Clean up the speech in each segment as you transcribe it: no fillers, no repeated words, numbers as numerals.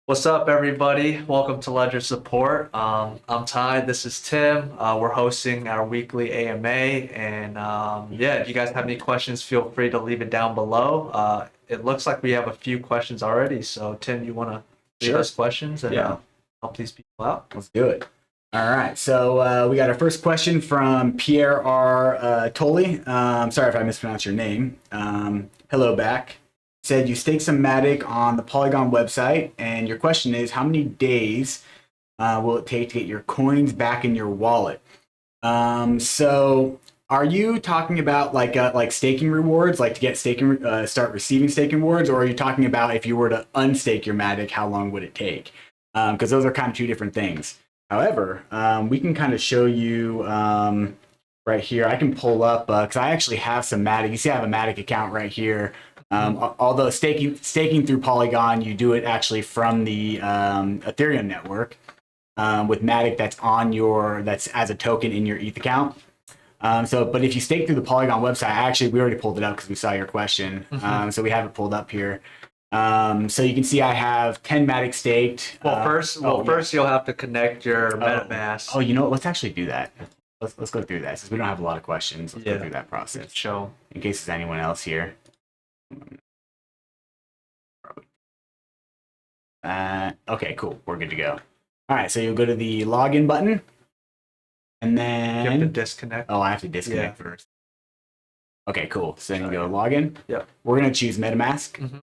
What's up, everybody? Welcome to Ledger Support. I'm Ty. This is Tim. We're hosting our weekly AMA, and yeah, if you guys have any questions, feel free to leave it down below. It looks like we have a few questions already. So, Tim, you want to read Sure. us questions and Yeah. help these people out? Let's do it. All right. So we got our first question from Pierre R. Tolley. Sorry if I mispronounced your name. Hello back. Said you staked some Matic on the Polygon website, and your question is how many days will it take to get your coins back in your wallet? So are you talking about like staking rewards, like to get staking, start receiving staking rewards, or are you talking about if you were to unstake your Matic, how long would it take? Because those are kind of two different things. However, we can kind of show you right here. I can pull up because I actually have some Matic. You see, I have a Matic account right here. Although staking through Polygon, you do it actually from the Ethereum network with Matic that's as a token in your ETH account. But if you stake through the Polygon website, we already pulled it up because we saw your question. So we have it pulled up here. So you can see I have 10 Matic staked. First you'll have to connect your MetaMask. Oh, you know what? Let's actually do that. Let's go through that since we don't have a lot of questions. Let's go through that process. Show in case there's anyone else here. Okay, cool. We're good to go. All right, so you'll go to the login button, and then you have to disconnect. Oh, I have to disconnect first. Okay, cool. So then you go login. Yep. We're gonna choose MetaMask.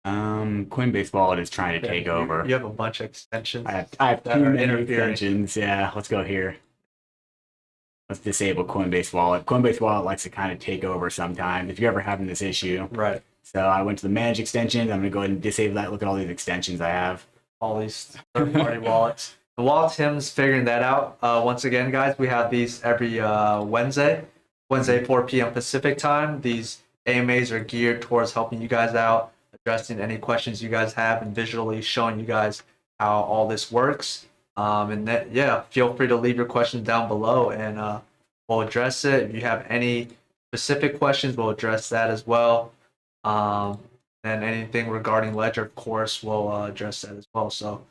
Coinbase Wallet is trying to take over. You have a bunch of extensions. I have too many extensions. Yeah, let's go here. Let's disable Coinbase Wallet. Coinbase Wallet likes to kind of take over sometimes if you're ever having this issue. Right. So I went to the manage extensions. I'm going to go ahead and disable that. Look at all these extensions I have. All these third-party wallets. And while Tim's figuring that out, once again, guys, we have these every Wednesday 4 p.m. Pacific time. These AMAs are geared towards helping you guys out, addressing any questions you guys have, and visually showing you guys how all this works. Feel free to leave your questions down below, and we'll address it. If you have any specific questions, we'll address that as well. And anything regarding Ledger, of course, we'll address that as well. So,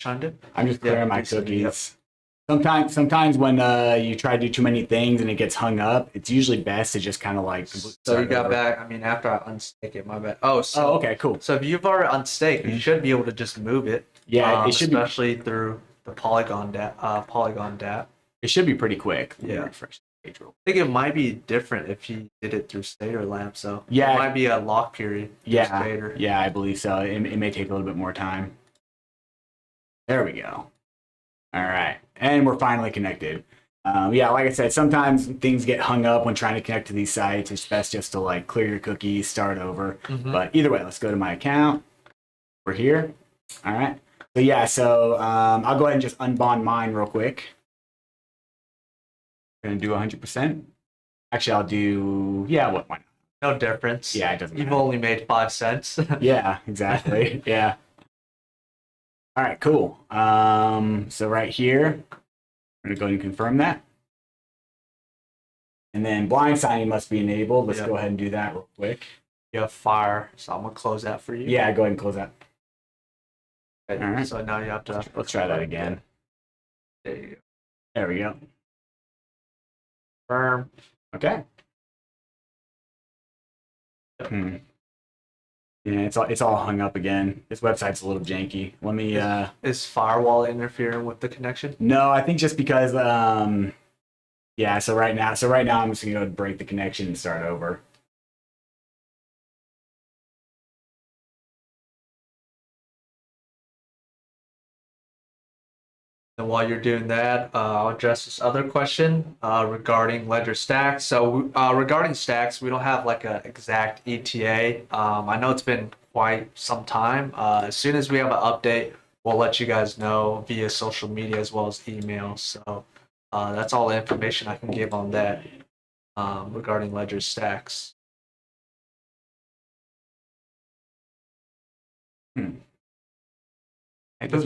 I'm just clearing my cookies. Yep. Sometimes when you try to do too many things and it gets hung up, it's usually best to just kind of like. So you got back. I mean, after I unstake it, my bad. Okay, cool. So if you've already unstaked, you should be able to just move it. Yeah, it should especially through the Polygon DApp. It should be pretty quick. Yeah. Refresh the page. I think it might be different if you did it through Stader Lab. So yeah, it might be a lock period. Yeah, I believe so. It may take a little bit more time. There we go. All right, and we're finally connected. Yeah, like I said, sometimes things get hung up when trying to connect to these sites. It's best just to like clear your cookies, start over. But either way, let's go to my account. We're here. All right. So yeah, I'll go ahead and just unbond mine real quick. I'm gonna do 100%. Actually, I'll do why not? No difference. Yeah, it doesn't matter. You've only made 5 cents. Yeah, exactly. Yeah. All right, cool. So right here, I'm gonna go ahead and confirm that. And then blind signing must be enabled. Let's go ahead and do that real quick. You have fire, so I'm gonna close that for you. Yeah, go ahead and close that. Okay, all right. So now you have to. Let's try that again. There you go. There we go. Confirm. Okay. Yeah, it's all hung up again. This website's a little janky. Let me. Is firewall interfering with the connection? No, I think just because. Yeah. So right now, I'm just gonna go break the connection and start over. And while you're doing that, I'll address this other question regarding Ledger Stacks. So regarding Stacks, we don't have like an exact ETA. I know it's been quite some time. As soon as we have an update, we'll let you guys know via social media as well as email. So that's all the information I can give on that regarding Ledger Stacks. If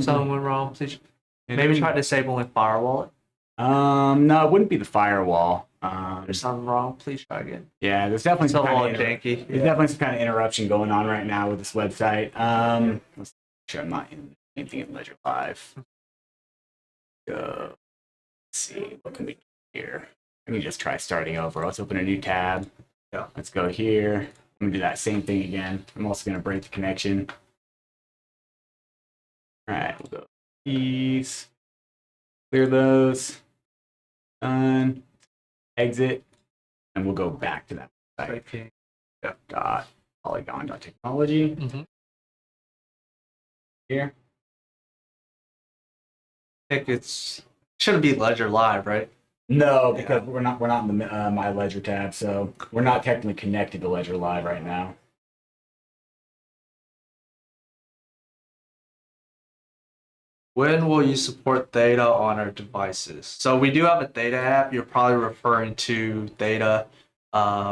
something went wrong, please. Maybe try disabling firewall. No, it wouldn't be the firewall. There's something wrong. Please try again. Yeah, there's definitely It's a some little kind of janky. there's definitely some kind of interruption going on right now with this website. Let's make sure I'm not in anything in Ledger Live. Go. Let's see, what can we do here? Let me just try starting over. Let's open a new tab. Yeah. Let's go here. I'm gonna do that same thing again. I'm also gonna break the connection. All right, we'll go these. Clear those. Done. Exit. And we'll go back to that site. Okay. Dot polygon.technology. Mm-hmm. Here. I think it's shouldn't be Ledger Live, right? No, because we're not in the My Ledger tab, so we're not technically connected to Ledger Live right now. When will you support Theta on our devices? So we do have a Theta app. You're probably referring to Theta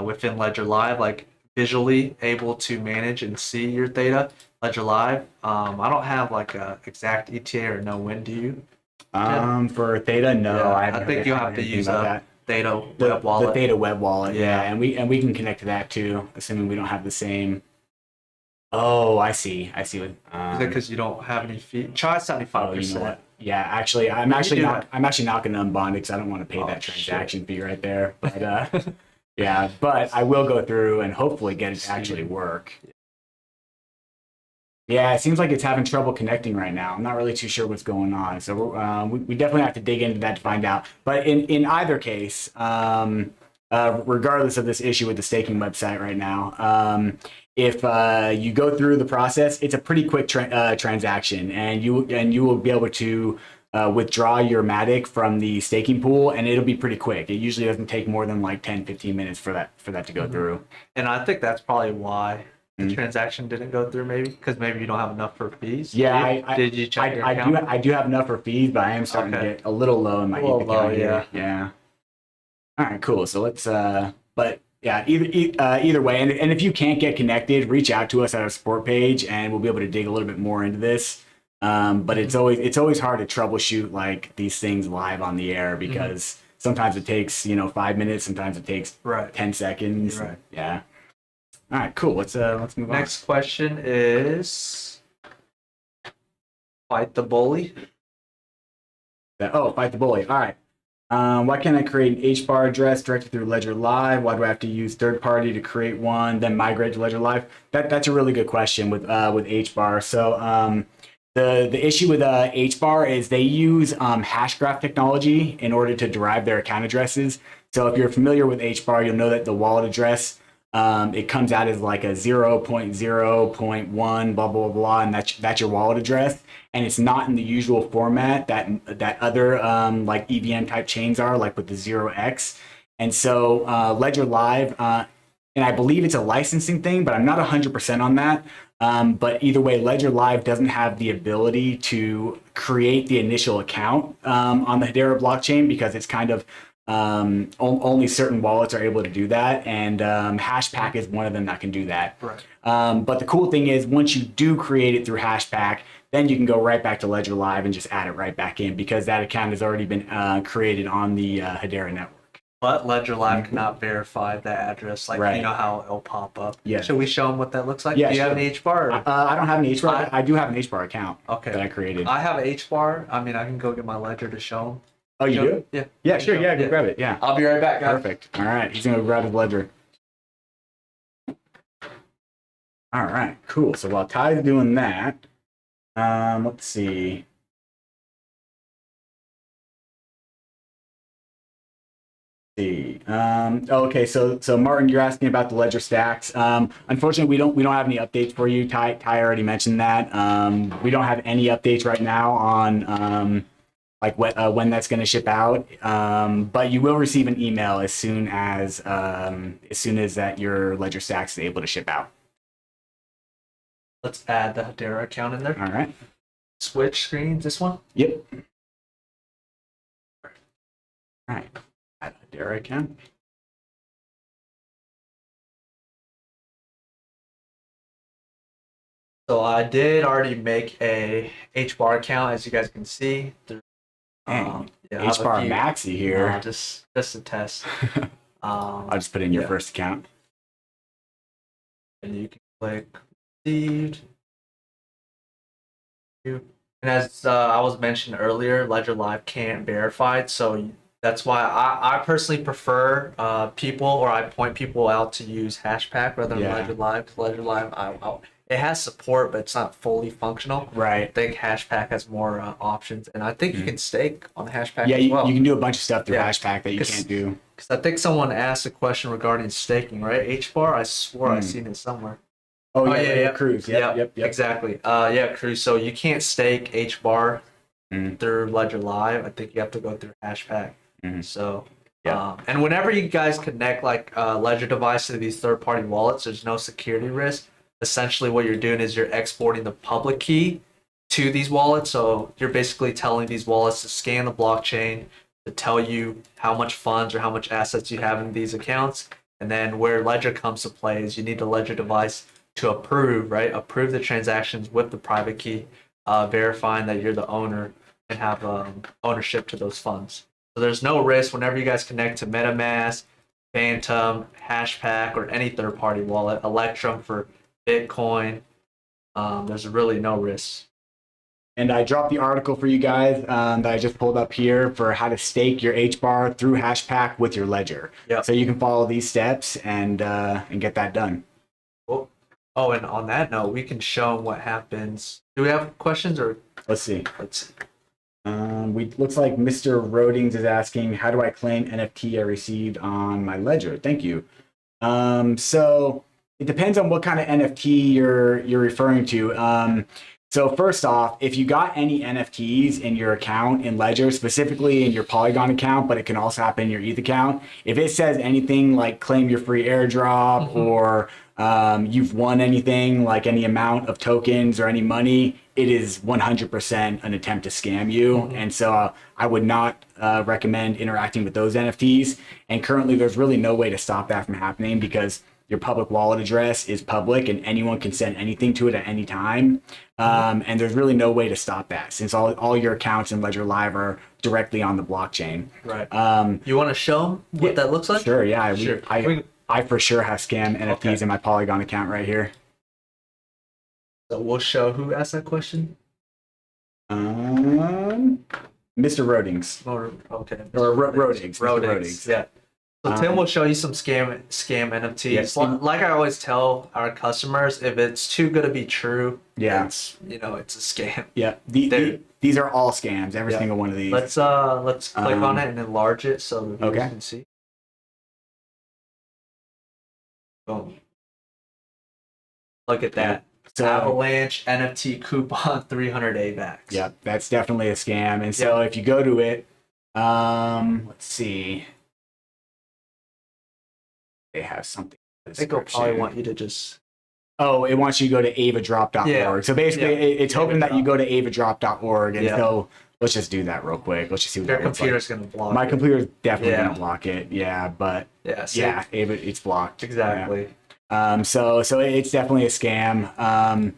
within Ledger Live, like visually able to manage and see your Theta. Ledger Live. I don't have like a exact ETA or no when do you? For Theta, no, Yeah, I haven't I think heard you have to anything use about a that. Theta The web wallet. Theta web wallet, Yeah. and we can connect to that too, assuming we don't have the same. Oh, I see. What, Is it because you don't have any fee? Try 75%. oh, you know what? Yeah, actually, I'm actually not going to unbond it because I don't want to pay that transaction fee right there. But yeah, but I will go through and hopefully get it to actually work. Yeah, it seems like it's having trouble connecting right now. I'm not really too sure what's going on. So we definitely have to dig into that to find out. But in either case, regardless of this issue with the staking website right now, if you go through the process, it's a pretty quick transaction, and you will be able to withdraw your Matic from the staking pool, and it'll be pretty quick. It usually doesn't take more than like 10-15 minutes for that to go through. And I think that's probably why the transaction didn't go through, maybe because maybe you don't have enough for fees. Yeah, did you check your account? I do have enough for fees, but I am starting to get a little low in my ETH account here. Yeah. All right, cool. So let's but yeah, either way, and if you can't get connected, reach out to us at our support page, and we'll be able to dig a little bit more into this. But it's always hard to troubleshoot like these things live on the air because sometimes it takes 5 minutes, sometimes it takes 10 seconds. Right. Yeah. All right, cool. Let's move on. Next question is Fight the Bully. Fight the bully. All right. Why can't I create an HBAR address directly through Ledger Live? Why do I have to use third party to create one, then migrate to Ledger Live? That's a really good question with HBAR. So the issue with HBAR is they use Hashgraph technology in order to derive their account addresses. So if you're familiar with HBAR, you'll know that the wallet address it comes out as like a 0.0.1 blah blah blah, and that's your wallet address, and it's not in the usual format that other like EVM type chains are, like with the 0x. And so Ledger Live, and I believe it's a licensing thing, but I'm not 100% on that. But either way, Ledger Live doesn't have the ability to create the initial account on the Hedera blockchain because it's kind of only certain wallets are able to do that, and Hashpack is one of them that can do that. Right. But the cool thing is once you do create it through Hashpack, then you can go right back to Ledger Live and just add it right back in because that account has already been created on the Hedera network. But Ledger Live cannot verify that address, like you know how it'll pop up. Yeah. Should we show them what that looks like? Yeah, Do you have an HBAR? I don't have an HBAR. I do have an HBAR account that I created. I have an HBAR. I mean, I can go get my Ledger to show them. Oh, you do? Yeah. Yeah, sure. Yeah, go grab it. Yeah. I'll be right back, guys. Perfect. All right. He's going to grab his Ledger. All right. Cool. So while Ty's doing that, let's see. Okay, so Martin, you're asking about the Ledger stacks. Unfortunately, we don't have any updates for you. Ty already mentioned that. We don't have any updates right now on when that's going to ship out. But you will receive an email as soon as that your Ledger stacks is able to ship out. Let's add the Hedera account in there. All right. Switch screens. This one. Yep. All right. Add a Hedera account. So I did already make a HBAR account, as you guys can see. Dang. Yeah, I have a HBAR few- Maxi here. just a test. I'll just put in your yeah. first account. And you can click received. And as I was mentioned earlier, Ledger Live can't verify it, so that's why I personally prefer people, or I point people out to use Hashpack rather than Yeah. Ledger Live. 'Cause Ledger Live, it has support, but it's not fully functional. I Right. think Hashpack has more options, and I think you can stake on Hashpack Yeah, as you, well. you can do a bunch of stuff through Yeah. Hashpack that you 'Cause- can't do. Because I think someone asked a question regarding staking, right? HBAR, I swore I seen it somewhere. Oh, yeah, Cruise. Yep. Exactly. Yeah, Cruise. So you can't stake HBAR Mhm. through Ledger Live. I think you have to go through Hashpack. Mhm. So, Yeah. and whenever you guys connect like Ledger device to these third-party wallets, there's no security risk. Essentially, what you're doing is you're exporting the public key to these wallets. So you're basically telling these wallets to scan the blockchain to tell you how much funds or how much assets you have in these accounts. And then where Ledger comes to play is you need the Ledger device to approve, right? Approve the transactions with the private key, verifying that you're the owner and have ownership to those funds. So there's no risk whenever you guys connect to MetaMask, Phantom, Hashpack, or any third-party wallet, Electrum for Bitcoin. There's really no risk. And I dropped the article for you guys that I just pulled up here for how to stake your HBAR through Hashpack with your Ledger. Yep. So you can follow these steps and get that done. Cool. Oh, and on that note, we can show them what happens. Do we have questions or Let's see. let's see. Looks like Mr. Rodings is asking, how do I claim NFT I received on my Ledger? Thank you. So it depends on what kind of NFT you're referring to. So first off, if you got any NFTs in your account in Ledger, specifically in your Polygon account, but it can also happen in your ETH account, if it says anything like claim your free airdrop or you've won anything like any amount of tokens or any money, it is 100% an attempt to scam you. And so I would not recommend interacting with those NFTs. And currently there's really no way to stop that from happening because your public wallet address is public and anyone can send anything to it at any time. And there's really no way to stop that since all your accounts in Ledger Live are directly on the blockchain. Right. You want to show them what that looks like? Sure, yeah. Sure. I for sure have scam NFTs in my Polygon account right here. So we'll show who asked that question. Mr. Rodings. Okay. Or Rodings. Mr. Rodings. Yeah. So Tim will show you some scam NFTs. Yes. Like I always tell our customers, if it's too good to be true, Yeah. it's it's a scam. Yeah. These are all scams. Every single one of these. Let's click on it and enlarge it so the viewers can see. Boom. Look at that. So, Avalanche NFT coupon 300 AVAX. Yeah, that's definitely a scam. And so if you go to it, let's see. They have something. I think they'll probably want you to just. Oh, it wants you to go to avadrop.org. Yeah. So basically, it's hoping that you go to avadrop.org. And Yeah. so let's just do that real quick. Let's just see what Their that looks computer's like. gonna block. My it. computer's definitely Yeah. going to block it. Yeah, but Yeah. See? yeah, it's blocked. Exactly. Yeah. So it's definitely a scam.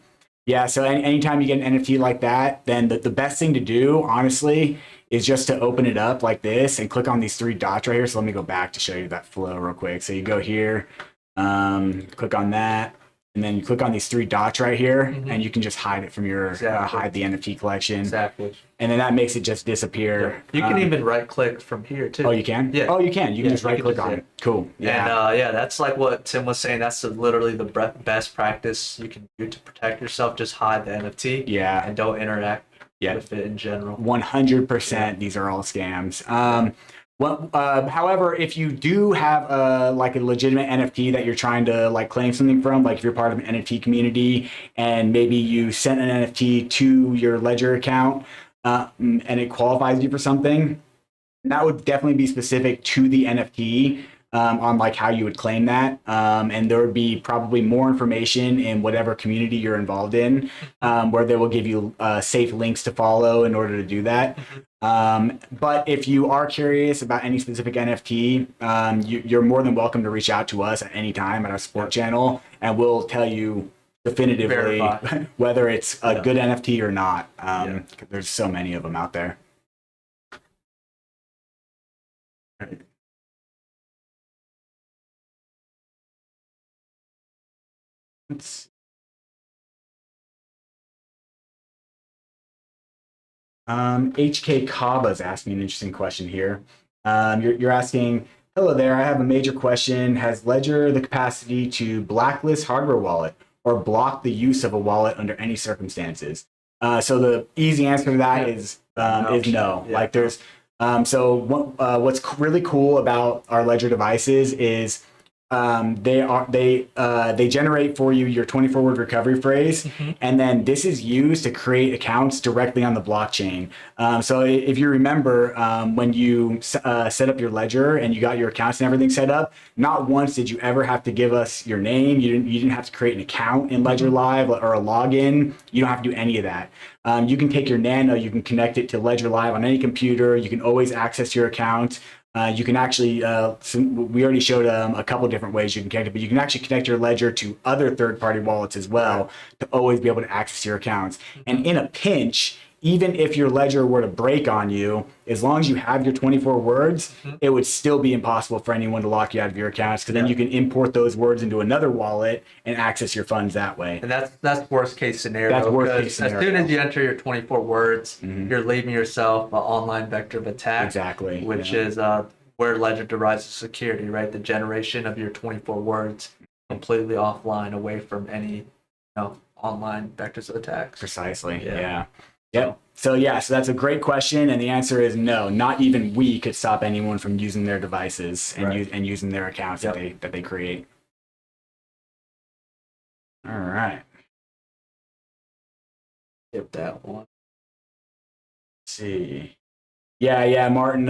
Yeah, so anytime you get an NFT like that, then the best thing to do, honestly, is just to open it up like this and click on these three dots right here. So let me go back to show you that flow real quick. So you go here, click on that, and then you click on these three dots right here, and you can just hide it from your hide the NFT collection, Exactly. and then that makes it just disappear. You can even right click from here too. Oh, you can? Yeah. Oh, you can. You can just you right can click just- on it. Cool. Yeah. Yeah. And that's like what Tim was saying. That's literally the best practice you can do to protect yourself. Just hide the NFT. Yeah. And don't interact Yeah. with it in general. 100%. These are all scams. However, if you do have like a legitimate NFT that you're trying to like claim something from, like if you're part of an NFT community and maybe you sent an NFT to your Ledger account and it qualifies you for something, that would definitely be specific to the NFT. On like how you would claim that, and there would be probably more information in whatever community you're involved in, where they will give you safe links to follow in order to do that. But if you are curious about any specific NFT, you're more than welcome to reach out to us at any time at our support channel, and we'll tell you definitively Verify. whether it's a good NFT or not. There's so many of them out there. Right. Let's HK Kaba's asking an interesting question here. You're asking, hello there, I have a major question. Has Ledger the capacity to blacklist hardware wallet or block the use of a wallet under any circumstances? So the easy answer to that is no. Yeah. Like there's what's really cool about our Ledger devices is they generate for you your 24-word recovery phrase, and then this is used to create accounts directly on the blockchain. So if you remember, when you set up your ledger and you got your accounts and everything set up, not once did you ever have to give us your name. You didn't have to create an account in Ledger Live or a login. You don't have to do any of that. You can take your Nano, you can connect it to Ledger Live on any computer. You can always access your account. You can actually, we already showed a couple different ways you can connect it, but you can actually connect your Ledger to other third-party wallets as well to always be able to access your accounts. And in a pinch, even if your Ledger were to break on you, as long as you have your 24 words, it would still be impossible for anyone to lock you out of your accounts, because then you can import those words into another wallet and access your funds that way. And that's worst case scenario. That's worst case scenario. As soon as you enter your 24 words, you're leaving yourself an online vector of attack. Exactly. Which is where Ledger derives the security, right? The generation of your 24 words completely offline, away from any online vectors of attacks. Precisely. Yeah. Yep. So that's a great question, and the answer is no. Not even we could stop anyone from using their devices and using their accounts that they create. All right. Skip that one. Let's see. Yeah, Martin.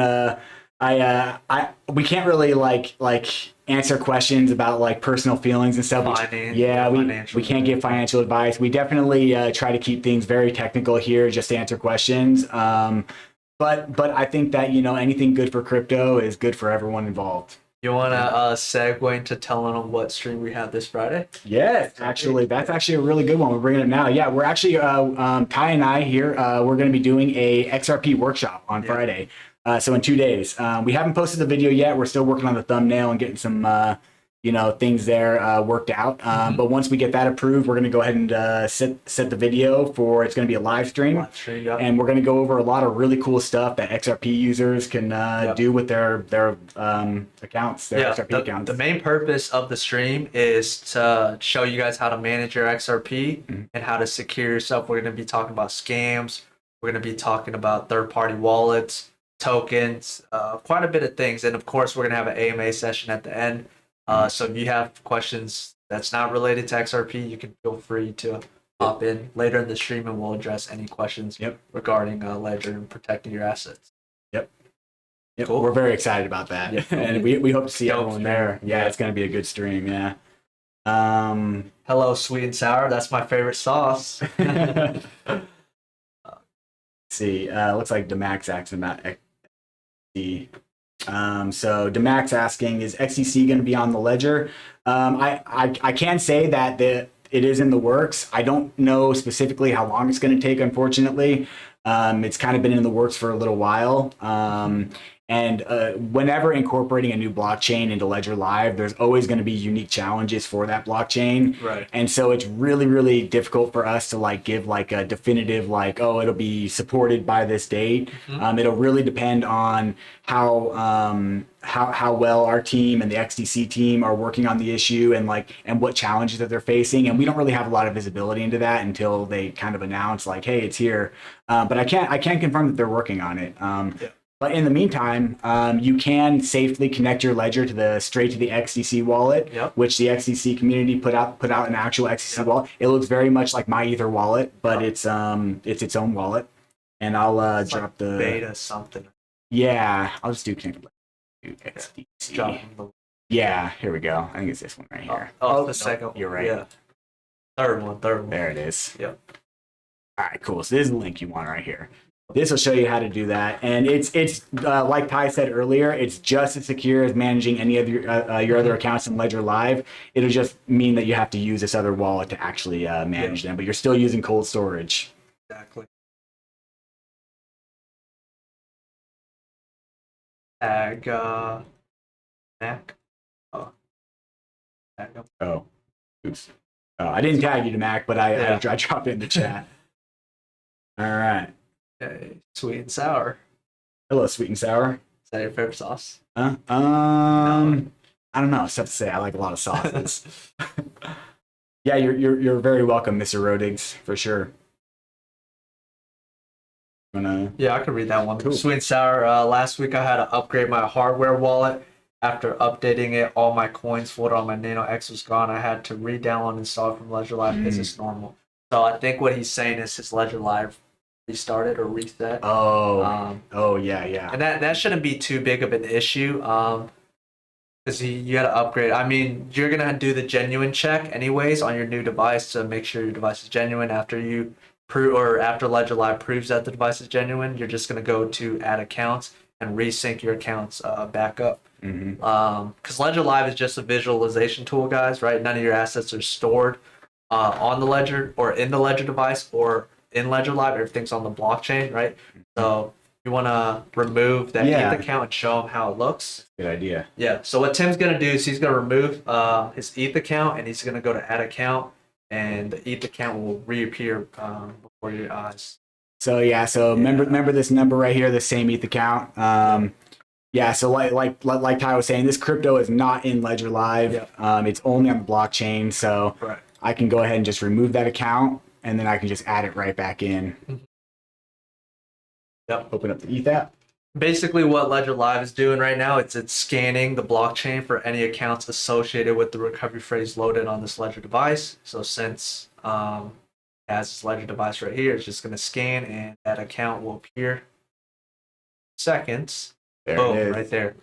We can't really like answer questions about like personal feelings and stuff. We can't give financial advice. We definitely try to keep things very technical here, just to answer questions. But I think that anything good for crypto is good for everyone involved. You want to segue into telling them what stream we have this Friday? Yes, actually, that's actually a really good one. We're bringing it now. Yeah, we're actually Ty and I here. We're going to be doing a XRP workshop on Friday. So in 2 days. We haven't posted the video yet. We're still working on the thumbnail and getting some things there worked out. But once we get that approved, we're going to go ahead and set the video for, it's going to be a live stream. And we're going to go over a lot of really cool stuff that XRP users can do with their accounts, their XRP accounts. The main purpose of the stream is to show you guys how to manage your XRP and how to secure yourself. We're going to be talking about scams. We're going to be talking about third-party wallets, tokens, quite a bit of things. And of course, we're going to have an AMA session at the end. So if you have questions that's not related to XRP, you can feel free to hop in later in the stream and we'll address any questions regarding Ledger and protecting your assets. Yep. Cool. We're very excited about that. And we hope to see everyone there. Yeah, it's going to be a good stream. Yeah. Hello, sweet and sour. That's my favorite sauce. Let's see. Looks like Demax asking about XDC. So Demax asking, is XDC going to be on the Ledger? I can say that it is in the works. I don't know specifically how long it's going to take, unfortunately. It's kind of been in the works for a little while. And whenever incorporating a new blockchain into Ledger Live, there's always going to be unique challenges for that blockchain. Right. And so it's really, really difficult for us to give a definitive it'll be supported by this date. It'll really depend on how well our team and the XDC team are working on the issue and what challenges that they're facing. And we don't really have a lot of visibility into that until they kind of announce hey, it's here. But I can't confirm that they're working on it. But in the meantime, you can safely connect your ledger straight to the XDC wallet, which the XDC community put out an actual XDC wallet. It looks very much like MyEther wallet, but it's its own wallet. And I'll drop the beta something. Yeah, I'll just do connect to XDC. Yeah, here we go. I think it's this one right here. The second. You're right. Yeah. Third one. There it is. Yep. All right, cool. So this is the link you want right here. This will show you how to do that, and it's like Ty said earlier, it's just as secure as managing any of your other accounts in Ledger Live. It'll just mean that you have to use this other wallet to actually manage them, but you're still using cold storage. Exactly. tag Mac. Oh, tag him. Oh, oops. I didn't tag you to Mac, but I Yeah. dropped it in the chat. All right. Okay. Sweet and sour. Hello, sweet and sour. Is that your favorite sauce? I don't know. It's tough to say. I like a lot of sauces. Yeah, you're very welcome, Mr. Rodigs, for sure. Yeah, I could read that one. Cool. Sweet and sour. Last week I had to upgrade my hardware wallet. After updating it, all my coins floated on my Nano X was gone. I had to re-download and install it from Ledger Live. Is this normal? So I think what he's saying is his Ledger Live restarted or reset. Oh, yeah. And that shouldn't be too big of an issue. Because you got to upgrade. I mean, you're gonna do the genuine check anyways on your new device to make sure your device is genuine. After you after Ledger Live proves that the device is genuine, you're just gonna go to add accounts and resync your accounts back up. Because Ledger Live is just a visualization tool, guys. Right? None of your assets are stored on the Ledger or in the Ledger device or in Ledger Live. Everything's on the blockchain, right? So you want to remove that ETH account and show them how it looks. Good idea. Yeah. So what Tim's going to do is he's going to remove his ETH account and he's going to go to add account, and the ETH account will reappear before your eyes. So remember this number right here, the same ETH account. Yeah. So like Ty was saying, this crypto is not in Ledger Live. Yeah. It's only on the blockchain. So Right. I can go ahead and just remove that account, and then I can just add it right back in. Yep. Open up the ETH app. Basically, what Ledger Live is doing right now, it's scanning the blockchain for any accounts associated with the recovery phrase loaded on this Ledger device. So since it has this Ledger device right here, it's just going to scan, and that account will appear seconds. There Boom, it is. right there.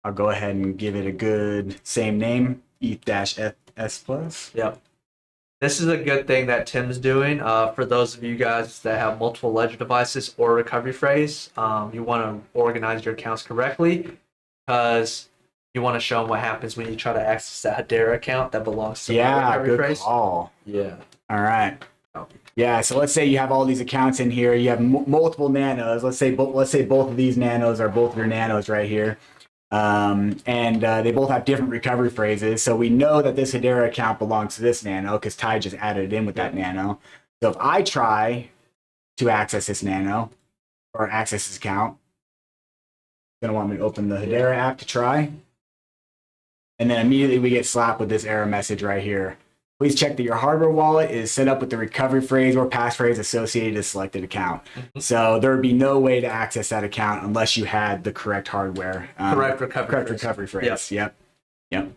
I'll go ahead and give it a good same name, ETH-S plus. Yep. This is a good thing that Tim's doing. For those of you guys that have multiple Ledger devices or recovery phrase, you want to organize your accounts correctly, because you want to show them what happens when you try to access that Hedera account that belongs to the recovery good phrase. call. Yeah. All right. Yeah, so let's say you have all these accounts in here. You have multiple nanos. Let's say both of these nanos are both your nanos right here. And they both have different recovery phrases. So we know that this Hedera account belongs to this nano because Ty just added it in with that nano. So if I try to access this nano or access this account, it's going to want me to open the Hedera app to try. And then immediately we get slapped with this error message right here. Please check that your hardware wallet is set up with the recovery phrase or passphrase associated to selected account. So there would be no way to access that account unless you had the correct hardware. Correct recovery phrase. Yep. All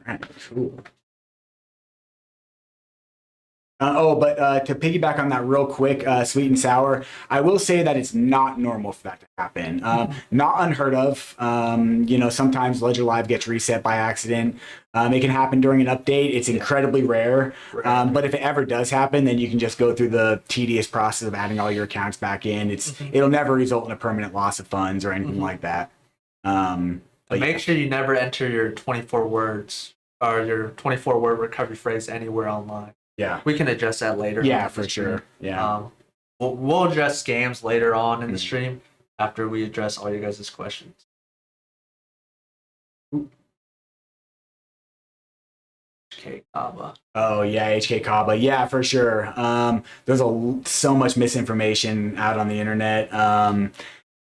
right, cool. But to piggyback on that real quick, sweet and sour, I will say that it's not normal for that to happen. Not unheard of. Sometimes Ledger Live gets reset by accident. It can happen during an update. It's incredibly rare. But if it ever does happen, then you can just go through the tedious process of adding all your accounts back in. It'll never result in a permanent loss of funds or anything like that. But make sure you never enter your 24 words or your 24-word recovery phrase anywhere online. Yeah, we can address that later. Yeah, for sure. Yeah, we'll address scams later on in the stream after we address all your guys' questions. HK Kaba. Oh yeah, HK Kaba. Yeah, for sure. There's so much misinformation out on the internet.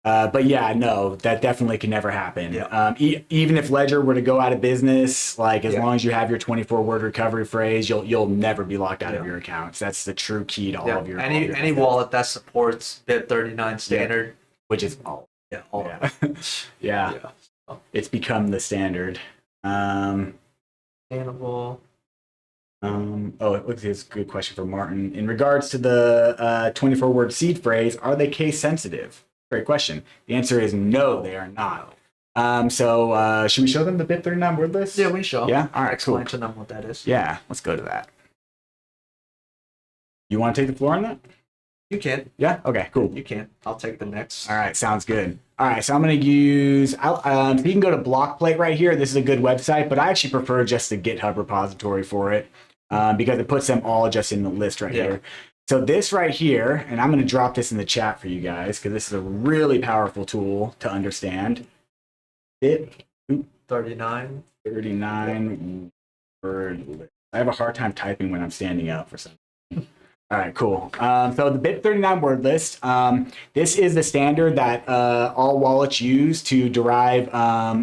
But yeah, no, that definitely can never happen. Yeah. Even if Ledger were to go out of business, like as long as you have your 24-word recovery phrase, you'll never be locked out of your accounts. That's the true key to all of your any wallet that supports BIP39 standard, which is all. Yeah, all. Yeah. It's become the standard. Sustainable. It looks like it's a good question for Martin. In regards to the 24-word seed phrase, are they case sensitive? Great question. The answer is no, they are not. So should we show them the BIP39 word list? Yeah, we show. Yeah? All right, Explain cool. to them what that is. Yeah, let's go to that. You want to take the floor on that? You can. Yeah? Okay, cool. You can. I'll take the next. All right, sounds good. All right, so I'm going to use, you can go to Blockplate right here. This is a good website, but I actually prefer just the GitHub repository for it because it puts them all just in the list right here. So this right here, and I'm going to drop this in the chat for you guys because this is a really powerful tool to understand. Bit 39. 39 word list. I have a hard time typing when I'm standing up for some. All right, cool. So the BIP39 word list, this is the standard that all wallets use to derive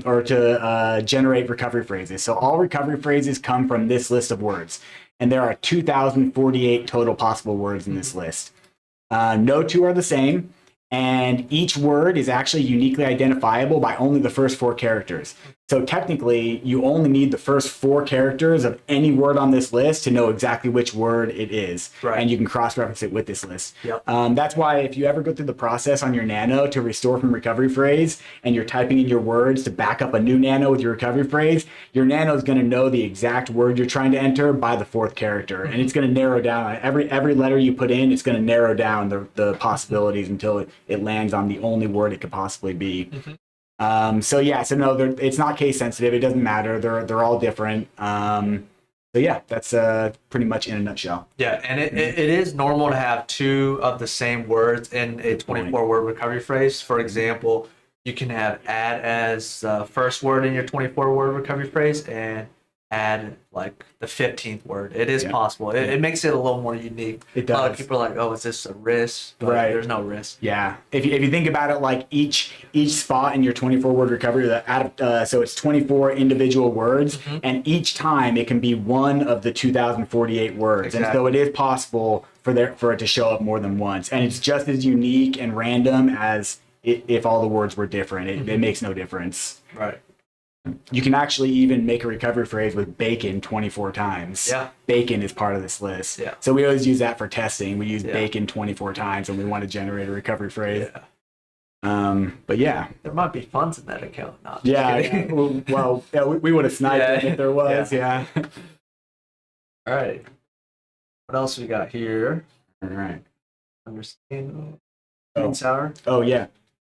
or to generate recovery phrases. So all recovery phrases come from this list of words. And there are 2,048 total possible words in this list. No two are the same. And each word is actually uniquely identifiable by only the first 4 characters. So technically, you only need the first 4 characters of any word on this list to know exactly which word it is. Right. And you can cross-reference it with this list. Yep. That's why if you ever go through the process on your Nano to restore from recovery phrase, and you're typing in your words to back up a new Nano with your recovery phrase, your Nano is going to know the exact word you're trying to enter by the 4th character. And it's going to narrow down every letter you put in, it's going to narrow down the possibilities until it lands on the only word it could possibly be. So no, it's not case sensitive. It doesn't matter. They're all different. So yeah, that's pretty much in a nutshell. Yeah, and it is normal to have 2 of the same words in a 24-word recovery phrase. For example, you can have add as the first word in your 24-word recovery phrase and add like the 15th word. It is possible. It makes it a little more unique. It does. A lot of people are like, oh, is this a risk? But Right. there's no risk. Yeah. If you think about it, like each spot in your 24-word recovery, so it's 24 individual words, and each time it can be one of the 2,048 words. And so it is possible for it to show up more than once. And it's just as unique and random as if all the words were different. It makes no difference. Right. You can actually even make a recovery phrase with bacon 24 times. Yeah. Bacon is part of this list. Yeah. So we always use that for testing. We use bacon 24 times when we want to generate a recovery phrase. Yeah. But yeah. There might be funds in that account. Not Yeah. Well, we would have sniped it if there was. Yeah. All right. What else we got here? All right. Understand. Oh. And sour. Oh, yeah.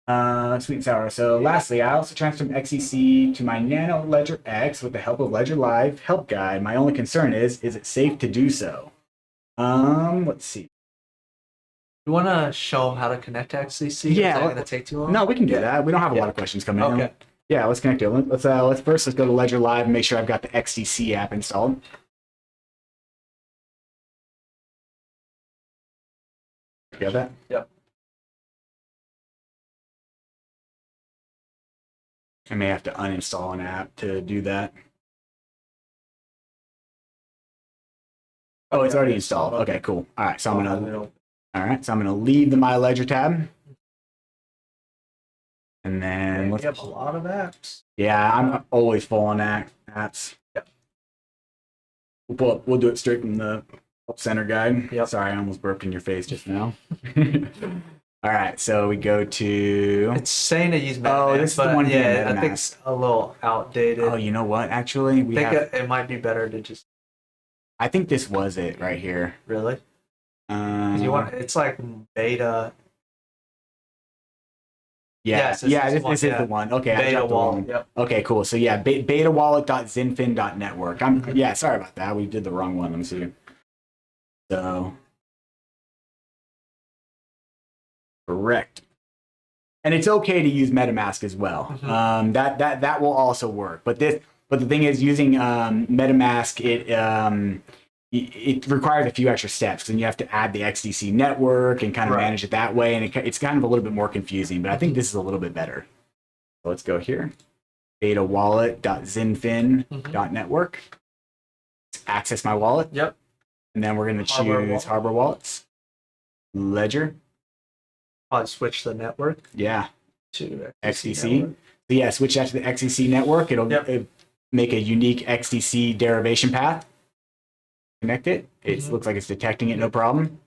Sweet and sour. So lastly, I also transferred XCC to my Nano Ledger X with the help of Ledger Live help guide. My only concern is it safe to do so? Let's see. You want to show them how to connect to XCC? Yeah. Is that going to take too long? No, we can do that. We don't have a lot of questions coming in. Okay. Yeah, let's connect it. Let's go to Ledger Live and make sure I've got the XDC app installed. You got that? Yep. I may have to uninstall an app to do that. Oh, it's already installed. Okay, cool. All right, so I'm gonna leave the My Ledger tab, and then We have a lot of apps. Yeah, I'm always full on apps. Yep. We'll do it straight from the help center guide. Yep. Sorry, I almost burped in your face just now. All right, so we go to. It's saying to use MetaMask, Oh, this is the but one here, I think it's a little outdated. Oh, you know what? Actually, I think it might be better to just I think this was it right here. really. 'Cause you want it's like beta. Yeah, Yes, this is the one. Okay, I Beta dropped the wallet. wrong. Yep. Okay, cool. So yeah, betawallet.zinfin.network. Sorry about that. We did the wrong one. Let me see. So correct. And it's okay to use MetaMask as well. That will also work. But the thing is, using MetaMask, it requires a few extra steps, and you have to add the XDC network and kind of manage it that way, and it's kind of a little bit more confusing. But I think this is a little bit better. So let's go here. betawallet.zinfin.network. Access my wallet. Yep. And then we're going to choose Harbor Wallets. Ledger. I'll switch the network Yeah. to XDC. network. So yeah, switch that to the XDC network. It'll make a unique XDC derivation path. Connect it. It looks like it's detecting it, no problem.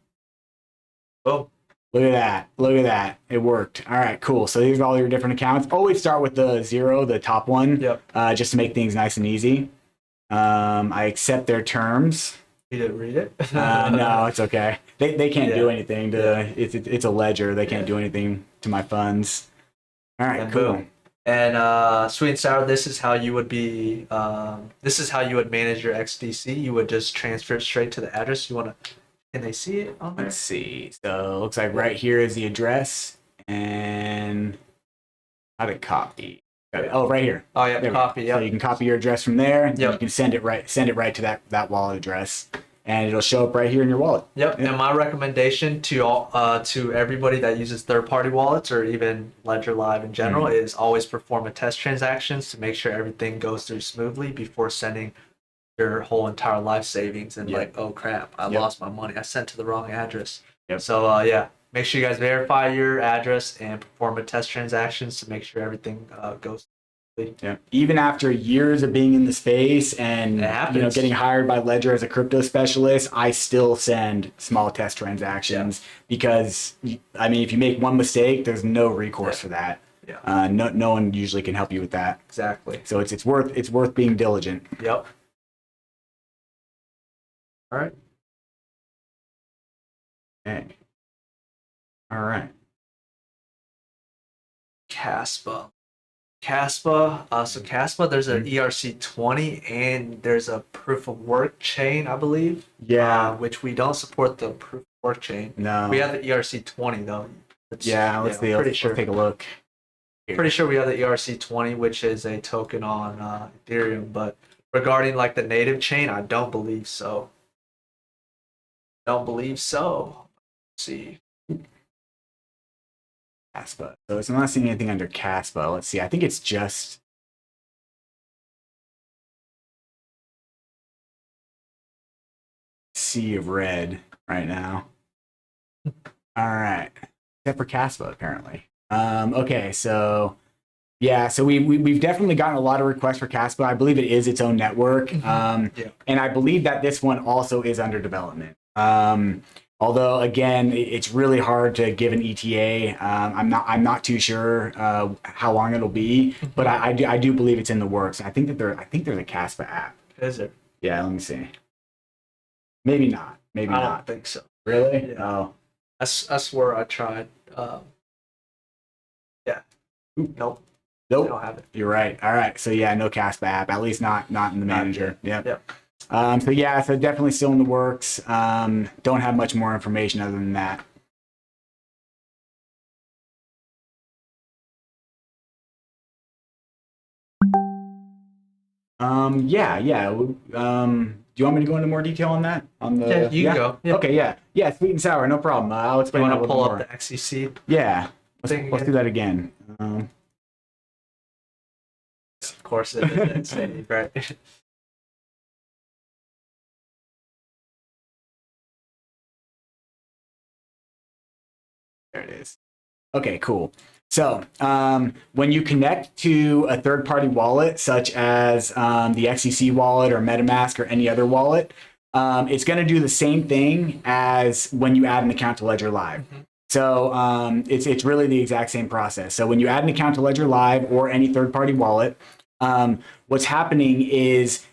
Oh, Look at that. Look at that. It worked. All right, cool. So these are all your different accounts. Always start with the 0, the top one, just to make things nice and easy. I accept their terms. You didn't read it? No, it's okay. They can't do anything to it's a ledger. They can't do anything to my funds. All right, And cool. boom. And sweet and sour, this is how you would manage your XDC. You would just transfer it straight to the address. You want to Can they see it on there? Let's see. So it looks like right here is the address, and how to copy. Got it. Oh, right here. Oh yeah, There we copy. go. So Yeah. you can copy your address from there, and Yep. you can send it right to that wallet address, and it'll show up right here in your wallet. Yep. Yeah. And my recommendation to all to everybody that uses third-party wallets or even Ledger Live in general Mm-hmm. is always perform a test transactions to make sure everything goes through smoothly before sending your whole entire life savings and Yep. like, oh crap, I Yep. lost my money. I sent to the wrong address. Yep. So yeah, make sure you guys verify your address and perform a test transactions to make sure everything goes. Yeah. Even after years of being in the space and It happens. getting hired by Ledger as a crypto specialist, I still send small test transactions because I mean, if you make one mistake, there's no recourse for that. Yeah. No one usually can help you with that. Exactly. So it's worth being diligent. Yep. All right. Okay. All right. Caspa. So Caspa, there's an ERC20 and there's a proof of work chain, I believe. Yeah. Which we don't support the proof of work chain. No. We have the ERC20 though. Yeah. Let's see. Pretty Let's sure. take a look. Pretty sure we have the ERC20, which is a token on Ethereum. But regarding like the native chain, I don't believe so. Let's see. Caspa. So I'm not seeing anything under Caspa. Let's see. I think it's just. Sea of red right now. All right. Except for Caspa, apparently. Okay, so yeah, so we've definitely gotten a lot of requests for Caspa. I believe it is its own network. Yeah. And I believe that this one also is under development. Although again, it's really hard to give an ETA. I'm not too sure how long it'll be, but I do believe it's in the works. I think there's a Caspa app. Is it? Yeah, let me see. Maybe not. Maybe I not. don't think so. Really? Yeah. Oh. I swear I tried. Yeah. Nope. I Nope. don't have it. You're right. All right. So yeah, no Caspa app. At least not in the manager. Yep. Yep. So yeah, so definitely still in the works. Don't have much more information other than that. Yeah. Do you want me to go into more detail on that? On the Yeah, you can go. Yeah. Okay, yeah, sweet and sour, no problem. I'll You explain want that a to little pull more. up the XCC Yeah, thing let's do that again. Of course, it's right. There it is. Okay, cool. So when you connect to a third-party wallet, such as the XCC wallet or MetaMask or any other wallet, it's going to do the same thing as when you add an account to Ledger Live. So it's really the exact same process. So when you add an account to Ledger Live or any third-party wallet, what's happening is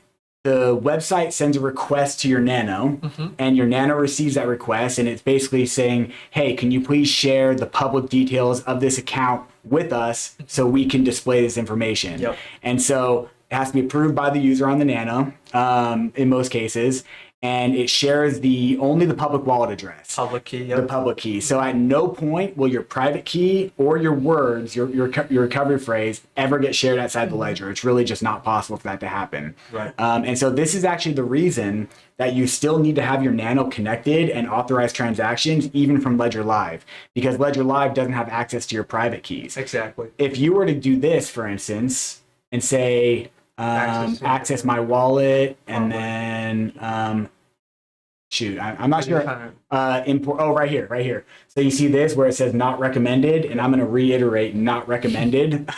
the website sends a request to your Nano, and your Nano receives that request, and it's basically saying, hey, can you please share the public details of this account with us so we can display this information? Yep. And so it has to be approved by the user on the Nano in most cases, and it shares only the public wallet address. Public key. The Yep. public key. So at no point will your private key or your words, your recovery phrase, ever get shared outside the ledger. It's really just not possible for that to happen. Right. And so this is actually the reason that you still need to have your Nano connected and authorize transactions even from Ledger Live, because Ledger Live doesn't have access to your private keys. Exactly. If you were to do this, for instance, and say access my wallet, and then shoot, I'm not sure. Import. Oh, right here. So you see this where it says not recommended, and I'm going to reiterate not recommended.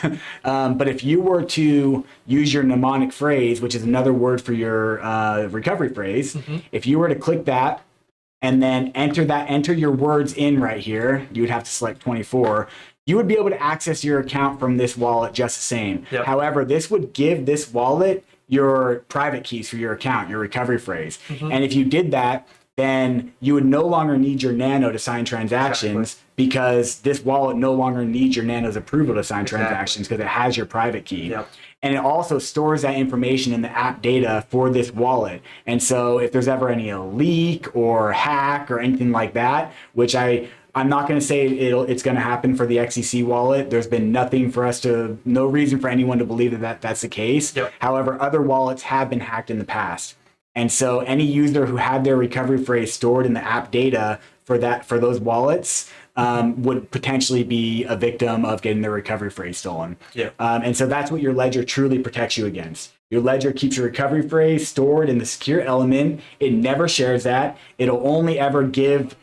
But if you were to use your mnemonic phrase, which is another word for your recovery phrase, if you were to click that and then enter your words in right here, you would have to select 24. You would be able to access your account from this wallet just the same. Yep. However, this would give this wallet your private keys for your account, your recovery phrase. And if you did that, then you would no longer need your Nano to sign transactions because this wallet no longer needs your Nano's approval to sign transactions because it has your private key. Yep. And it also stores that information in the app data for this wallet. And so if there's ever any leak or hack or anything like that, which I'm not going to say it's going to happen for the XCC wallet. There's been no reason for anyone to believe that that's the case. Yep. However, other wallets have been hacked in the past. And so any user who had their recovery phrase stored in the app data for those wallets would potentially be a victim of getting their recovery phrase stolen. Yeah. And so that's what your ledger truly protects you against. Your ledger keeps your recovery phrase stored in the secure element. It never shares that. It'll only ever give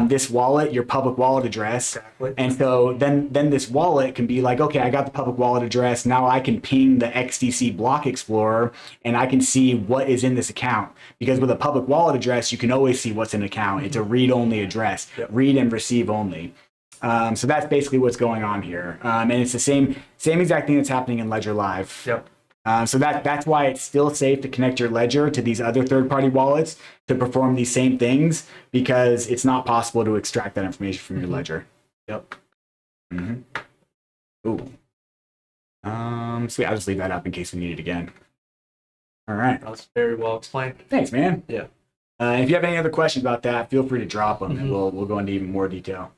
this wallet your public wallet address. Exactly. And so then this wallet can be like, okay, I got the public wallet address. Now I can ping the XDC Block Explorer and I can see what is in this account. Because with a public wallet address, you can always see what's in the account. It's a read-only address, read and receive only. So that's basically what's going on here. And it's the same exact thing that's happening in Ledger Live. Yep. So that's why it's still safe to connect your ledger to these other third-party wallets to perform these same things, because it's not possible to extract that information from your ledger. Yep. Ooh. Sweet. I'll just leave that up in case we need it again. All right. That was very well explained. Thanks, man. Yeah. If you have any other questions about that, feel free to drop them, and we'll go into even more detail.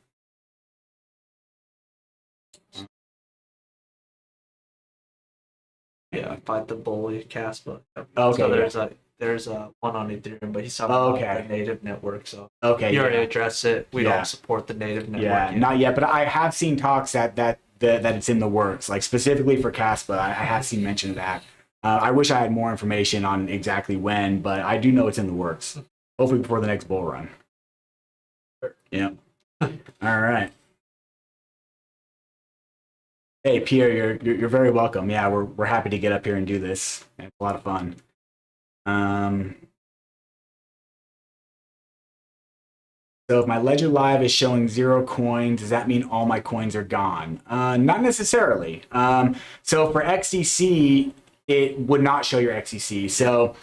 Yeah, fight the bully Caspa. Okay. So there's a one on Ethereum, but he's talking about the native network. So okay, you already addressed it. We don't support the native network. Yeah, not yet, but I have seen talks that it's in the works, like specifically for Caspa. I have seen mention of that. I wish I had more information on exactly when, but I do know it's in the works. Hopefully before the next bull run. Yeah. All right. Hey Pierre, you're very welcome. Yeah, we're happy to get up here and do this. It's a lot of fun. So if my Ledger Live is showing 0 coins, does that mean all my coins are gone? Not necessarily. So for XDC, it would not show your XDC. So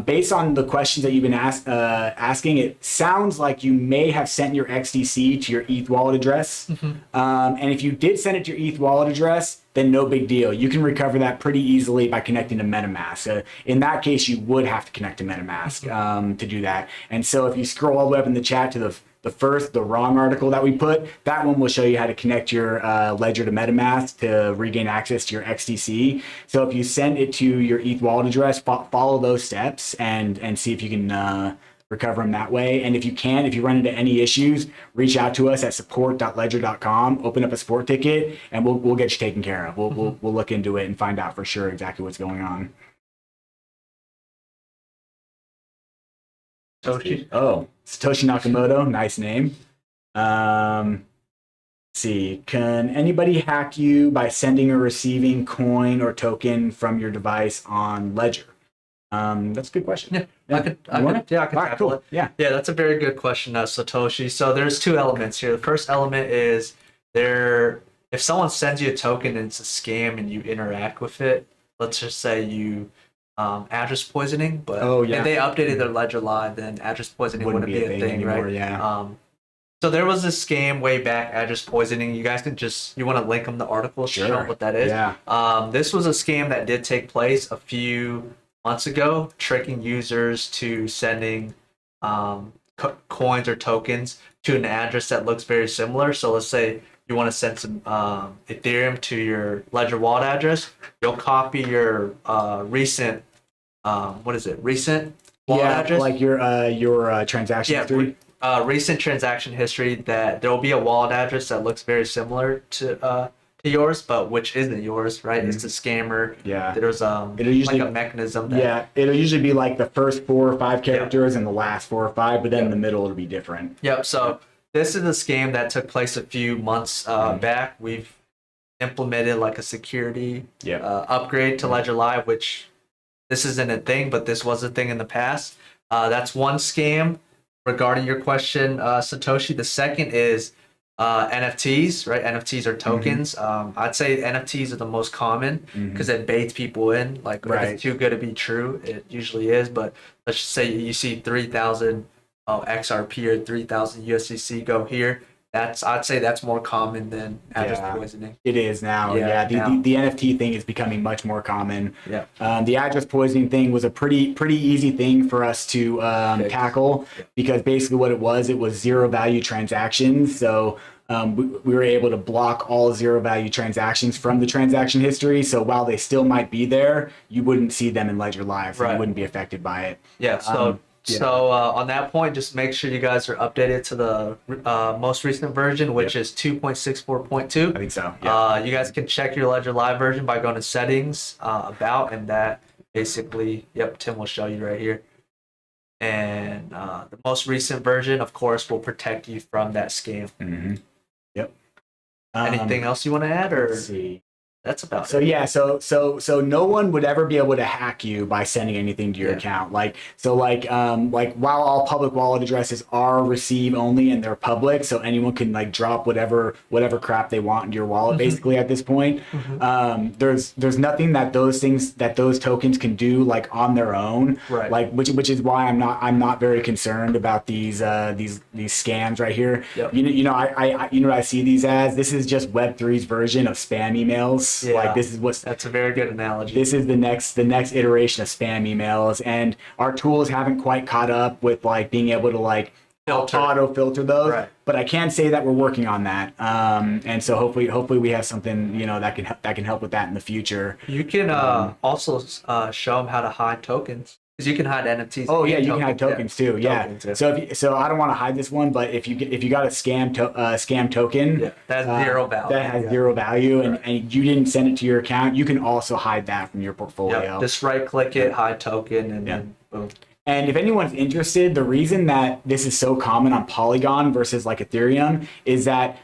based on the questions that you've been asking, it sounds like you may have sent your XDC to your ETH wallet address. And if you did send it to your ETH wallet address, then no big deal. You can recover that pretty easily by connecting to MetaMask. In that case, you would have to connect to MetaMask to do that. And so if you scroll all the way up in the chat to the wrong article that we put, that one will show you how to connect your ledger to MetaMask to regain access to your XDC. So if you send it to your ETH wallet address, follow those steps and see if you can recover them that way. And if you run into any issues, reach out to us at support.ledger.com, open up a support ticket, and we'll get you taken care of. We'll look into it and find out for sure exactly what's going on. Satoshi. Oh, Satoshi Nakamoto, nice name. Let's see, can anybody hack you by sending or receiving coin or token from your device on Ledger? That's a good question. I could tackle it. Yeah, that's a very good question, Satoshi. So there's two elements here. The first element is if someone sends you a token and it's a scam and you interact with it, let's just say you address poisoning, but if they updated their Ledger Live, then address poisoning wouldn't be a thing anymore, right? Yeah. So there was this scam way back, address poisoning. You guys can you want to link them the article, show what that is. Yeah. This was a scam that did take place a few months ago, tricking users to sending coins or tokens to an address that looks very similar. So let's say you want to send some Ethereum to your Ledger wallet address. You'll copy your recent recent wallet address, like your transaction history. Recent transaction history. That there will be a wallet address that looks very similar to yours, but which isn't yours, right? It's a scammer. Yeah. There's it'll usually like a mechanism. It'll usually be like the first 4 or 5 characters and the last 4 or 5, but then in the middle it'll be different. Yep. So this is a scam that took place a few months back. We've implemented like a security upgrade to Ledger Live, which this isn't a thing, but this was a thing in the past. That's one scam. Regarding your question, Satoshi, the second is NFTs, right? NFTs are tokens. I'd say NFTs are the most common because it baits people in. Like, if it's too good to be true, it usually is. But let's just say you see 3,000 XRP or 3,000 USDC go here. I'd say that's more common than address Yeah. poisoning. It is now. Yeah, Yeah, now. the NFT thing is becoming much more common. Yeah. The address poisoning thing was a pretty easy thing for us to Fix. tackle Yeah. because basically what it was zero value transactions. So we were able to block all zero value transactions from the transaction history. So while they still might be there, you wouldn't see them in Ledger Live. So Right. you wouldn't be affected by it. Yeah. Yeah. So on that point, just make sure you guys are updated to the most recent version, which is 2.64.2. I think so. Yeah. You guys can check your Ledger Live version by going to settings, about, and that basically, yep, Tim will show you right here. And the most recent version, of course, will protect you from that scam. Mm-hmm. Yep. Anything else you want to add, or Let's see. that's about So it? yeah, so no one would ever be able to hack you by sending anything to your Yeah. account. Like while all public wallet addresses are receive only and they're public, so anyone can like drop whatever crap they want into your wallet Mm-hmm. basically at this point. There's nothing that those tokens can do like on their own. Right. Like which is why I'm not very concerned about these scams right here. Yep. You know what I see these as? This is just Web3's version of spam emails. Yeah. Like this is what's That's a very good analogy. this is the next iteration of spam emails, and our tools haven't quite caught up with like being able to like Filter. auto filter those. Right. But I can say that we're working on that, and so hopefully we have something that can help with that in the future. You can also show them how to hide tokens, because you can hide NFTs. Oh yeah, and you can hide tokens too. Yeah. Tokens, yeah. So I don't want to hide this one, but if you got a scam token, Yeah, that has zero value. that has Yeah. zero value, Right. and you didn't send it to your account, you can also hide that from your portfolio. Yep. Just right click it, hide token, and then boom. And if anyone's interested, the reason that this is so common on Polygon versus like Ethereum is that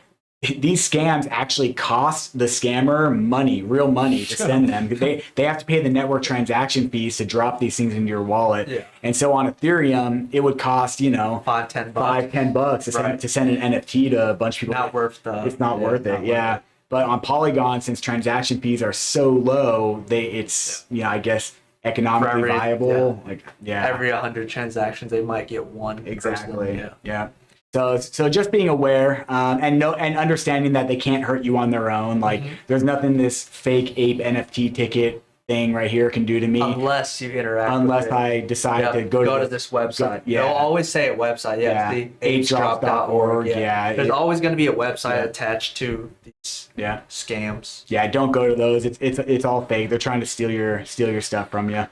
these scams actually cost the scammer money, real money, to send them. Because they have to pay the network transaction fees to drop these things into your wallet. Yeah. And so on Ethereum, it would cost, $5-10 $5-10 Right. to send an NFT to a bunch of people. Not worth the. It's not worth it. not Yeah. But on Polygon, since transaction fees are so low, it's I guess economically For every- viable. Like Every 100 transactions, they might get one. Exactly. person. Yeah. So just being aware and understanding that they can't hurt you on their own. Like there's nothing this fake ape NFT ticket thing right here can do to me Unless you interact. unless with it. I decide Yep, to go to this website. yeah. They'll always say a website. Yeah, Yeah. it's the HDrops.org, yeah. There's always going to be a website Yeah. attached to these Yeah. scams. Yeah. Don't go to those. It's all fake. They're trying to steal your stuff from you.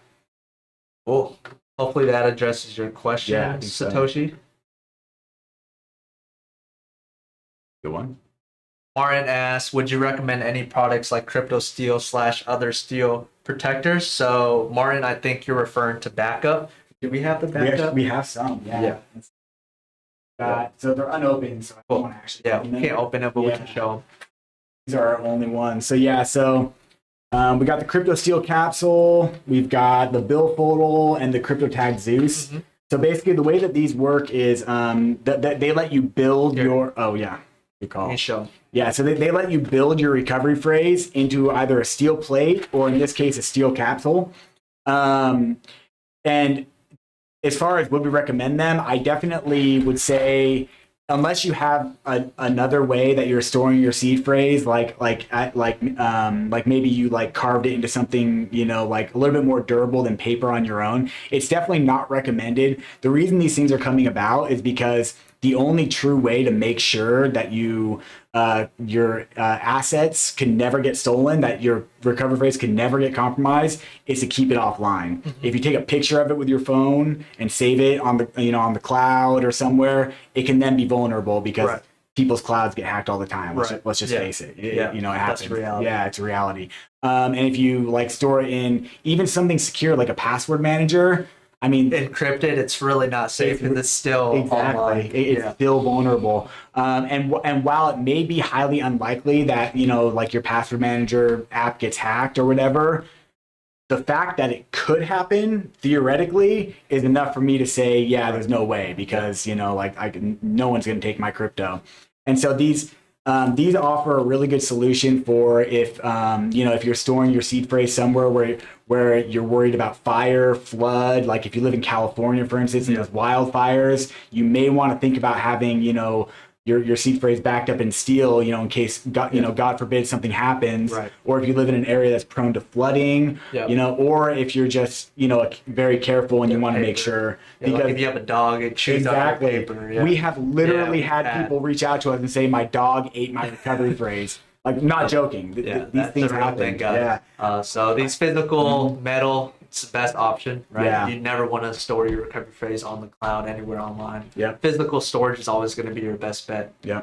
Cool. Hopefully that addresses your question, Yeah, I think so. Satoshi. Good one. Martin asks, would you recommend any products like Crypto Steel / other steel protectors? So, Martin, I think you're referring to backup. Do we have the backup? We have some. Yeah. So they're unopened. So I Cool. don't want to actually. Yeah, open we them. can't open it, but we Yeah. can show them. These are our only ones. So yeah, we got the Crypto Steel capsule, we've got the Billfold, and the Crypto Tag Zeus. Mhm. So basically, the way that these work is that they let you build Here. your. Oh yeah, good You call. can show 'em. Yeah, so they let you build your recovery phrase into either a steel plate or in this case a steel capsule. And as far as would we recommend them, I definitely would say unless you have another way that you're storing your seed phrase, like maybe you like carved it into something like a little bit more durable than paper on your own, it's definitely not recommended. The reason these things are coming about is because the only true way to make sure that your assets can never get stolen, that your recovery phrase can never get compromised, is to keep it offline. If you take a picture of it with your phone and save it on the cloud or somewhere, it can then be vulnerable because Right. people's clouds get hacked all the time. Let's just Yeah. face it. It Yeah. it That's happens. reality. Yeah, it's a reality. And if you like store it in even something secure like a password manager, I mean, Encrypted, it's really not safe because it's still exactly. online. It's still vulnerable. And while it may be highly unlikely that, like your password manager app gets hacked or whatever, the fact that it could happen theoretically is enough for me to say, yeah, there's no way because, no one's going to take my crypto. And so these These offer a really good solution for if if you're storing your seed phrase somewhere where you're worried about fire, flood. Like if you live in California, for instance, and there's wildfires, you may want to think about having your seed phrase backed up in steel, in case God forbid something happens, Right. or if you live in an area that's prone to flooding, or if you're just very careful and you want to make sure like if you have a dog, it chews up your paper. Yeah. We have literally had people reach out to us and say, "My dog ate my recovery phrase." Like, not joking. These things happen. Thing, guys. Yeah. So these physical metal, it's the best option, right? Yeah. You never want to store your recovery phrase on the cloud anywhere online. Yeah. Physical storage is always going to be your best bet. Yeah.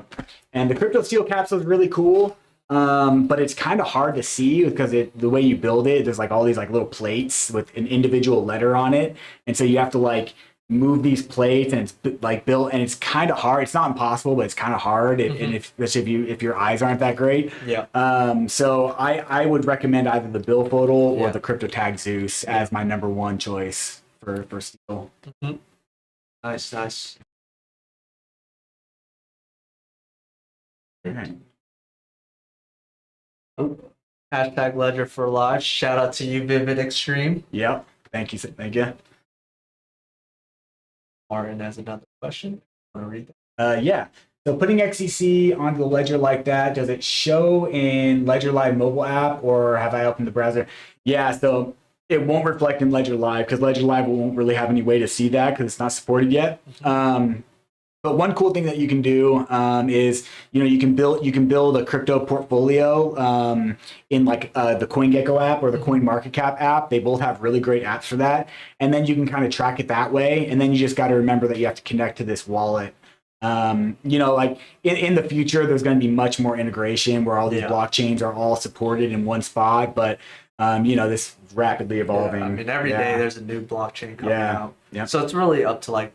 And the Crypto Steel capsule is really cool. But it's kind of hard to see because the way you build it, there's like all these like little plates with an individual letter on it. And so you have to like move these plates, and it's like built, and it's kind of hard. It's not impossible, but it's kind of hard. And especially if your eyes aren't that great. Yeah. So I would recommend either the Billfold or the CryptoTag Zeus as my number one choice for steel. Mm-hmm. Nice. All right. Hashtag Ledger for Life. Shout out to you, Vivid Extreme. Yep. Thank you. Martin has another question. Want to read that? Yeah. So putting XCC onto the Ledger like that, does it show in Ledger Live mobile app, or have I opened the browser? Yeah, so it won't reflect in Ledger Live because Ledger Live won't really have any way to see that because it's not supported yet. But one cool thing that you can do is you can build a crypto portfolio in like the CoinGecko app or the CoinMarketCap app. They both have really great apps for that, and then you can kind of track it that way. And then you just got to remember that you have to connect to this wallet. Like in the future, there's going to be much more integration where all these blockchains are all supported in one spot. But this rapidly evolving. Yeah, I mean, every day there's a new blockchain coming out. Yeah. So it's really up to like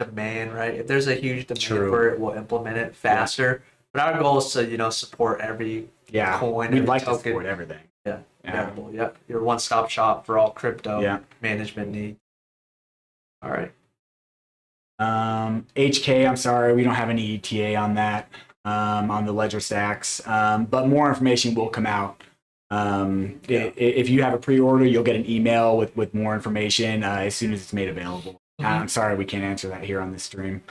demand, right? If there's a huge demand for it, we'll implement it faster. But our goal is to support every coin. We'd like token. to support everything. Yeah. Available. Yep. Your one-stop shop for all crypto management needs. All right. HK, I'm sorry, we don't have any ETA on that on the Ledger stacks, but more information will come out. If you have a pre-order, you'll get an email with more information as soon as it's made available. I'm sorry we can't answer that here on this stream.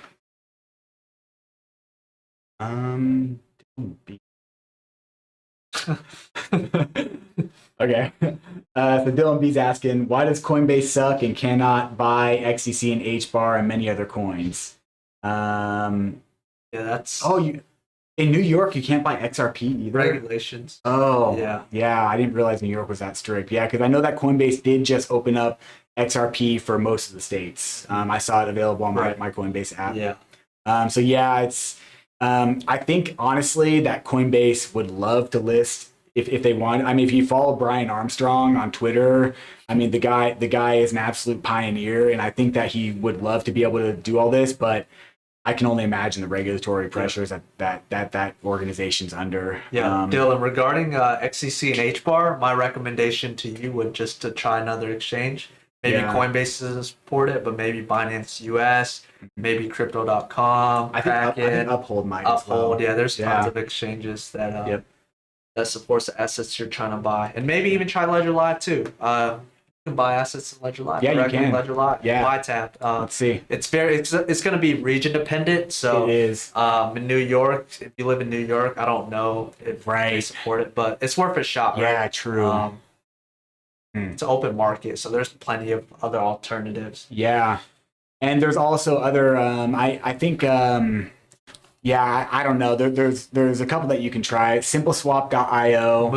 Okay. So Dylan B's asking, why does Coinbase suck and cannot buy XCC and HBAR and many other coins? That's in New York you can't buy XRP either. Regulations. Oh, yeah. I didn't realize New York was that strict. Yeah, because I know that Coinbase did just open up XRP for most of the states. I saw it available on my Coinbase app. Yeah. So yeah, it's. I think honestly that Coinbase would love to list if they want. I mean, if you follow Brian Armstrong on Twitter, I mean the guy is an absolute pioneer, and I think that he would love to be able to do all this, but I can only imagine the regulatory pressures that organization's under. Yeah, Dylan, regarding XCC and HBAR, my recommendation to you would just to try another exchange. Maybe Coinbase doesn't support it, but maybe Binance US, maybe Crypto.com. I think Uphold might. Uphold, there's tons of exchanges that that supports the assets you're trying to buy, and maybe even try Ledger Live too. You can buy assets in Ledger Live. Yeah, you can. Ledger Live. Yeah. YTAP. Let's see. It's going to be region dependent. So it is. In New York, if you live in New York, I don't know if they support it, but it's worth a shot. Yeah, right? true. It's an open market, so there's plenty of other alternatives. Yeah, and there's also other. I think. I don't know. There's a couple that you can try. Simpleswap.io.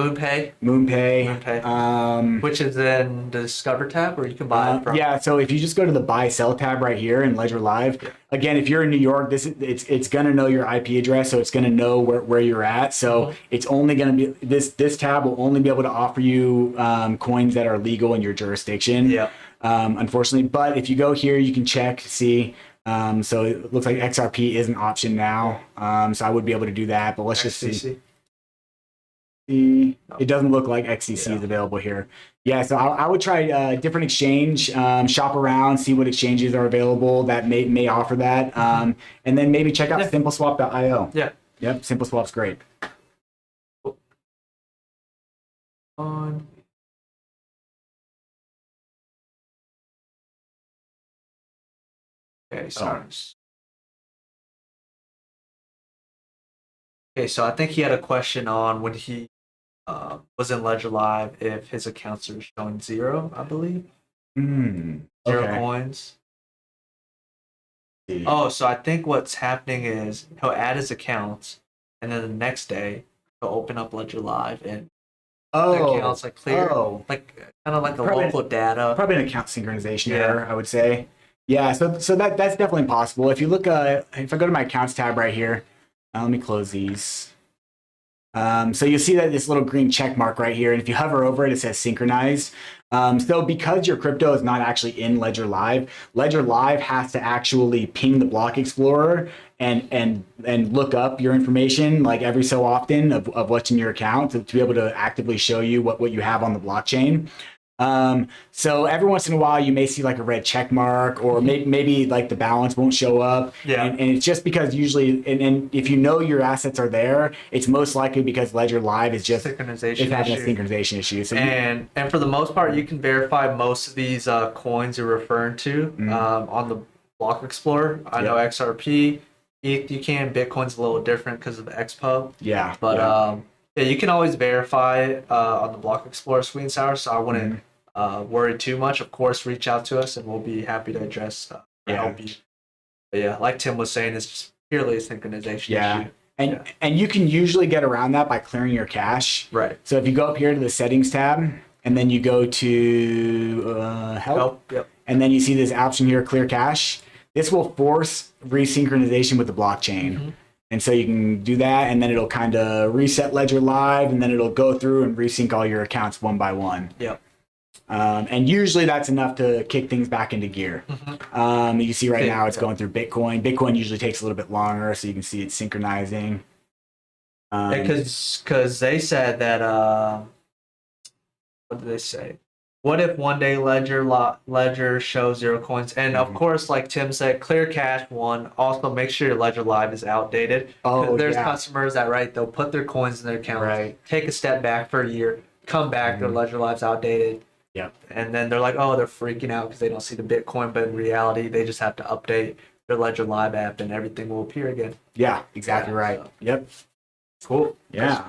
MoonPay. Which is in the Discover tab, or you can buy it from. Yeah. So if you just go to the Buy Sell tab right here in Ledger Live, again, if you're in New York, it's gonna know your IP address, so it's gonna know where you're at. So it's only gonna be this tab will only be able to offer you coins that are legal in your jurisdiction. Yeah. Unfortunately, but if you go here, you can check to see. So it looks like XRP is an option now. So I would be able to do that, but let's just see. It doesn't look like XCC is available here. Yeah, so I would try a different exchange, shop around, see what exchanges are available that may offer that, and then maybe check out Simpleswap.io. Yeah. Yep, Simple Swap's great. On. Okay, sorry. Okay, so I think he had a question on when he was in Ledger Live if his accounts are showing zero, I believe. Zero Okay. coins. Oh, so I think what's happening is he'll add his accounts, and then the next day he'll open up Ledger Live and the accounts like clear, like kind of like a Probably- local data. Probably an account synchronization Yeah. error, I would say. Yeah, so that's definitely possible. If you look, if I go to my accounts tab right here, let me close these. So you see that this little green check mark right here, and if you hover over it, it says synchronized. So because your crypto is not actually in Ledger Live has to actually ping the Block Explorer and look up your information like every so often of what's in your account to be able to actively show you what you have on the blockchain. So every once in a while you may see like a red check mark or maybe like the balance won't show up. Yeah. And it's just because usually, and if you know your assets are there, it's most likely because Ledger Live is just Synchronization it's having a issue. synchronization issue. So And for the most part, you can verify most of these coins you're referring to on the Block Explorer. I know XRP, you can. Bitcoin's a little different because of XPub. yeah, But yeah. yeah, you can always verify it on the Block Explorer, Sweet and Sour. So I wouldn't worry too much. Of course, reach out to us and we'll be happy to address help you. But yeah, like Tim was saying, it's just purely a synchronization issue. And you can usually get around that by clearing your cache. Right. So if you go up here to the settings tab and then you go to help. Yep. And then you see this option here, clear cache. This will force resynchronization with the blockchain. And so you can do that, and then it'll kind of reset Ledger Live, and then it'll go through and resync all your accounts one by one. Yep. And usually that's enough to kick things back into gear. You see right now it's going through Bitcoin. Bitcoin usually takes a little bit longer, so you can see it's synchronizing. Because they said that, what did they say? What if one day Ledger shows zero coins? And of course, like Tim said, clear cache one. Also, make sure your Ledger Live is outdated. There's customers that they'll put their coins in their account, take a step back for a year, come back, their Ledger Live's outdated. Yep. And then they're like, oh, they're freaking out because they don't see the Bitcoin, but in reality, they just have to update their Ledger Live app and everything will appear again. Yeah, exactly right. So. Yep. Cool. Yeah.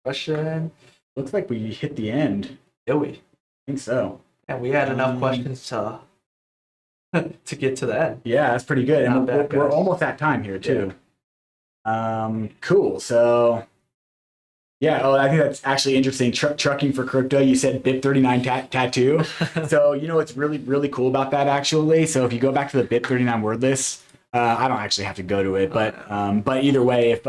Question. Looks like we hit the end. Did we? I think so. And we had enough questions to to get to the end. Yeah, that's pretty good. And Not bad, we're guys. almost at time here too. Cool. So yeah, I think that's actually interesting. Trucking for crypto. You said BIP39 tattoo. So you know what's really, really cool about that actually? So if you go back to the BIP39 word list, I don't actually have to go to it, but either way,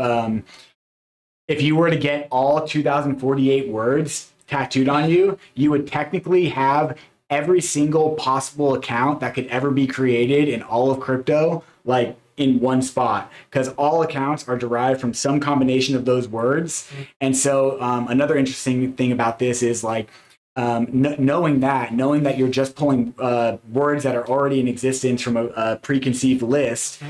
if you were to get all 2048 words tattooed on you, you would technically have every single possible account that could ever be created in all of crypto, like in one spot, because all accounts are derived from some combination of those words. And so another interesting thing about this is like knowing that you're just pulling words that are already in existence from a preconceived list.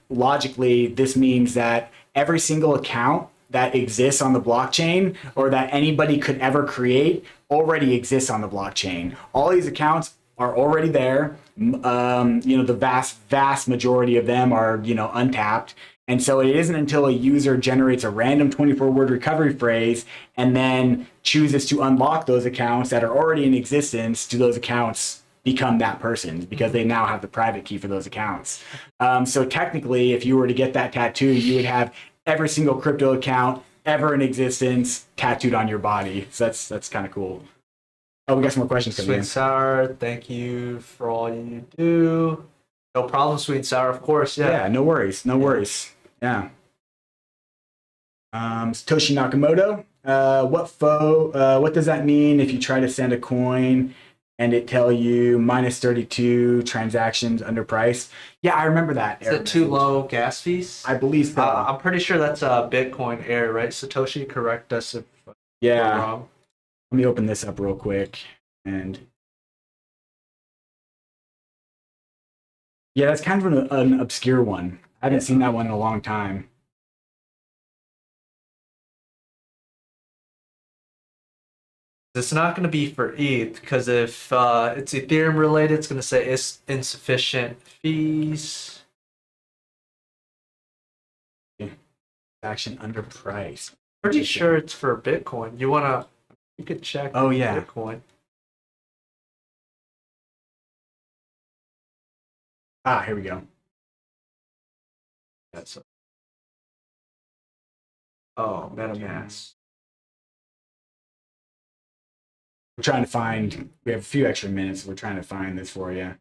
Logically, this means that every single account that exists on the blockchain or that anybody could ever create already exists on the blockchain. All these accounts are already there. The vast majority of them are, untapped. And so it isn't until a user generates a random 24-word recovery phrase and then chooses to unlock those accounts that are already in existence do those accounts become that person, because they now have the private key for those accounts. So technically, if you were to get that tattoo, you would have every single crypto account ever in existence tattooed on your body. So that's kind of cool. Oh, we got some more questions coming Sweet in. and Sour, thank you for all you do. No problem, Sweet and Sour, of course. Yeah, no worries. No worries. Yeah. Satoshi Nakamoto. What does that mean if you try to send a coin and it tell you minus 32 transactions underpriced? Yeah, I remember that. Is it too low gas fees? I believe so. I'm pretty sure that's a Bitcoin error, right? Satoshi, correct us if we're wrong. Let me open this up real quick. And yeah, that's kind of an obscure one. I haven't seen that one in a long time. It's not going to be for ETH because if it's Ethereum related, it's going to say it's insufficient fees. Action underpriced. Pretty sure it's for Bitcoin. You could check. Oh, yeah. Bitcoin. Ah, here we go. That's oh, MetaMask. We're trying to find. We have a few extra minutes. We're trying to find this for you.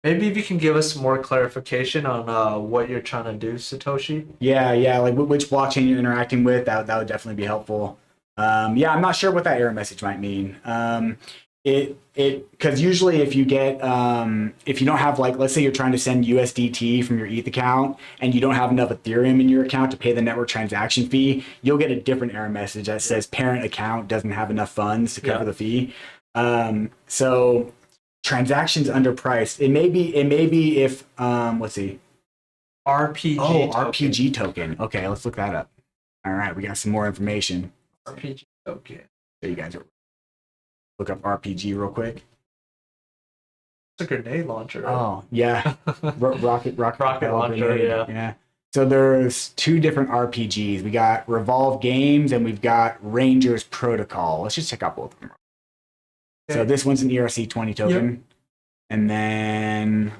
Maybe if you can give us more clarification on what you're trying to do, Satoshi. Yeah, like which blockchain you're interacting with. That would definitely be helpful. Yeah, I'm not sure what that error message might mean. Because usually if you get if you don't have, like, let's say you're trying to send USDT from your ETH account and you don't have enough Ethereum in your account to pay the network transaction fee, you'll get a different error message that says parent account doesn't have enough funds to cover the fee. So transactions underpriced. It may be if let's see. RPG. Oh, token. RPG token. Okay, let's look that up. All right, we got some more information. RPG token. So you guys look up RPG real quick. It's a grenade launcher. Right? Oh, yeah. Rocket launcher, grenade. Yeah. So there's two different RPGs. We got Revolve Games and we've got Rangers Protocol. Let's just check out both of them. Okay. So this one's an ERC20 token. Yep. And then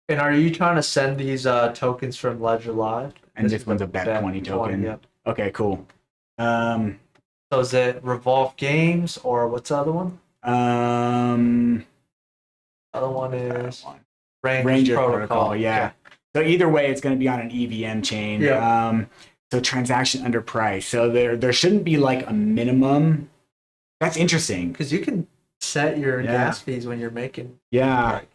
And are you trying to send these tokens from Ledger Live? And this one's a BEP20 token. Yep. Okay, cool. So is it Revolve Games or what's the other one? Other one is Ranger Protocol. Yeah. Okay. So either way, it's going to be on an EVM chain. Yeah. So transaction underpriced. So there shouldn't be like a minimum. That's interesting because you can set your gas fees when you're making like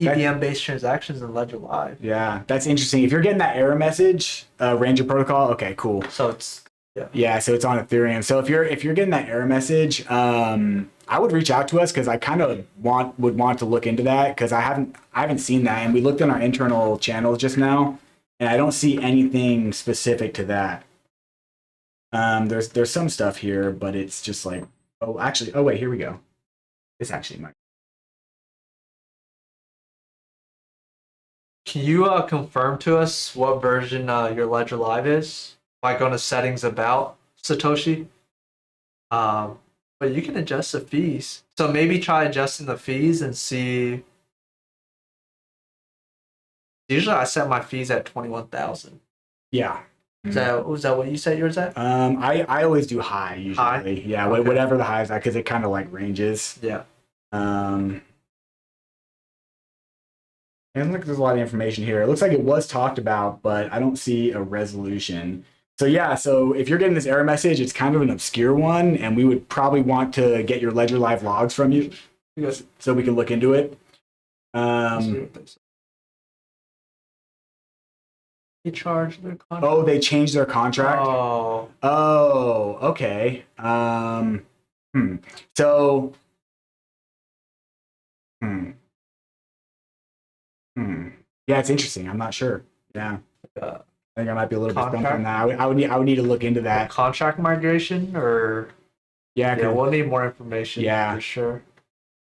EVM based transactions in Ledger Live. Yeah, that's interesting. If you're getting that error message, Ranger Protocol, okay, cool. So it's so it's on Ethereum. So if you're getting that error message, I would reach out to us because I kind of would want to look into that because I haven't seen that, and we looked in our internal channels just now, and I don't see anything specific to that. There's some stuff here, but it's just like oh wait, here we go. This actually might. Can you confirm to us what version your Ledger Live is? By going to settings about Satoshi. But you can adjust the fees. So maybe try adjusting the fees and see. Usually I set my fees at 21,000. Yeah. Was that what you set yours at? I always do high usually. High? Yeah, okay. Whatever the high is at, because it kind of like ranges. Yeah. And look, there's a lot of information here. It looks like it was talked about, but I don't see a resolution. So yeah, so if you're getting this error message, it's kind of an obscure one, and we would probably want to get your Ledger Live logs from you, so we can look into it. They charged their contract. Oh, they changed their contract? Oh, okay. So, yeah, it's interesting. I'm not sure. Yeah. I think I might be a little bit stumped on that. I would need to look into that. Contract migration or we'll need more information. Yeah, for sure.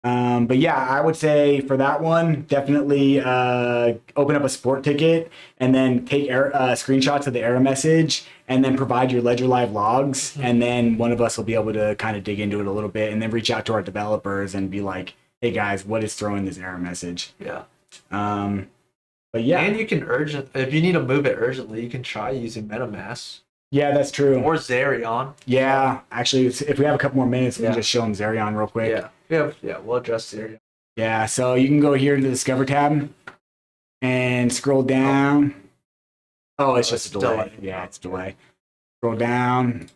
But yeah, I would say for that one, definitely open up a support ticket and then take screenshots of the error message and then provide your Ledger Live logs. Mm-hmm. And then one of us will be able to kind of dig into it a little bit and then reach out to our developers and be like, hey guys, what is throwing this error message? Yeah. But yeah. And you can if you need to move it urgently, you can try using MetaMask. Yeah, that's true. Or Zerion. Yeah, actually, if we have a couple more minutes, we can just show them Zerion real quick. Yeah, we'll address Zerion. Yeah, so you can go here to the Discover tab and scroll down. Oh, it's just a delay. Yeah, it's a delay. Scroll down,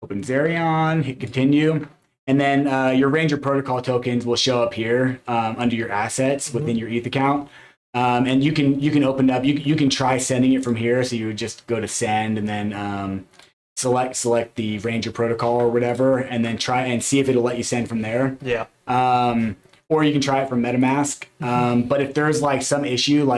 open Zerion, hit continue, and then your Ranger Protocol tokens will show up here under your assets within your ETH account. And you can open up. You can try sending it from here. So you would just go to send, and then select the Ranger protocol or whatever, and then try and see if it'll let you send from there. Yeah. Or you can try it from MetaMask. But if there's like some issue,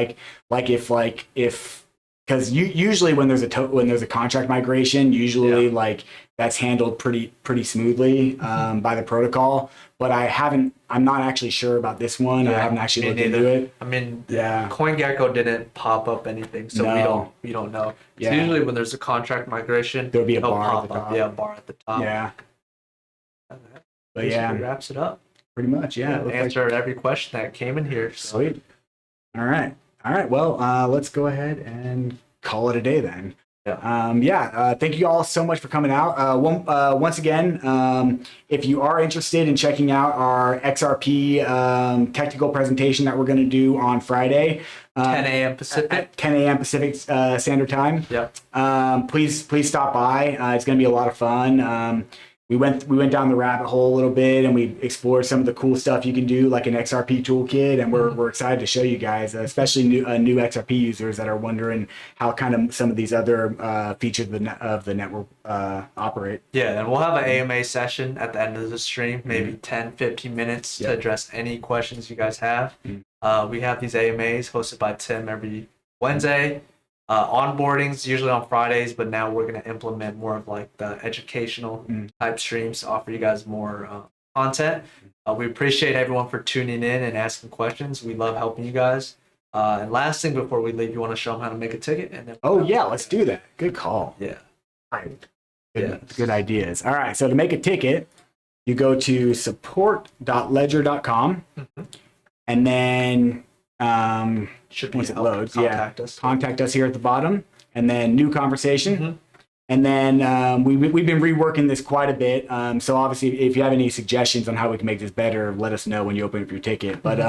if because usually when there's a contract migration, usually like that's handled pretty smoothly by the protocol. But I'm not actually sure about this one. Yeah, I haven't actually looked neither. into it. I mean, Yeah. CoinGecko didn't pop up anything, so No. we don't know. Yeah. So usually when there's a contract migration, There'll be a it'll bar at pop the up. top. Yeah, a bar at the top. Yeah. But Basically yeah, wraps it up. pretty much. Yeah. It looks like- Answered every question that came in here. So. Sweet. All right. Well, let's go ahead and call it a day then. Yeah. Thank you all so much for coming out. Once again, if you are interested in checking out our XRP technical presentation that we're going to do on Friday, 10 a.m. Pacific. at 10 a.m. Pacific Standard Time. Yep. Please stop by. It's going to be a lot of fun. We went down the rabbit hole a little bit and we explored some of the cool stuff you can do, like an XRP toolkit, and we're excited to show you guys, especially new XRP users that are wondering how kind of some of these other features of the network operate. Yeah, and we'll have an AMA session at the end of the stream, maybe 10-15 minutes to address any questions you guys have. We have these AMAs hosted by Tim every Wednesday. Onboardings usually on Fridays, but now we're going to implement more of like the educational type streams to offer you guys more content. We appreciate everyone for tuning in and asking questions. We love helping you guys. And last thing before we leave, you want to show them how to make a ticket? And then Let's do that. Good call. Yeah. Good ideas. All right. So to make a ticket, you go to support.ledger.com and then Should be once it help loads, contact us. contact us here at the bottom, and then new conversation. And then we've been reworking this quite a bit. So obviously, if you have any suggestions on how we can make this better, let us know when you open up your ticket. But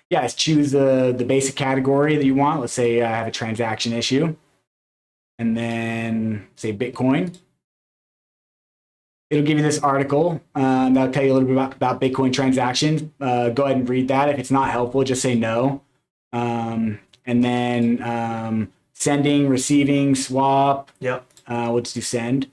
let's choose the basic category that you want. Let's say I have a transaction issue, and then say Bitcoin. It'll give you this article that'll tell you a little bit about Bitcoin transactions. Go ahead and read that. If it's not helpful, just say no. And then sending, receiving, swap. Yep. We'll just do send.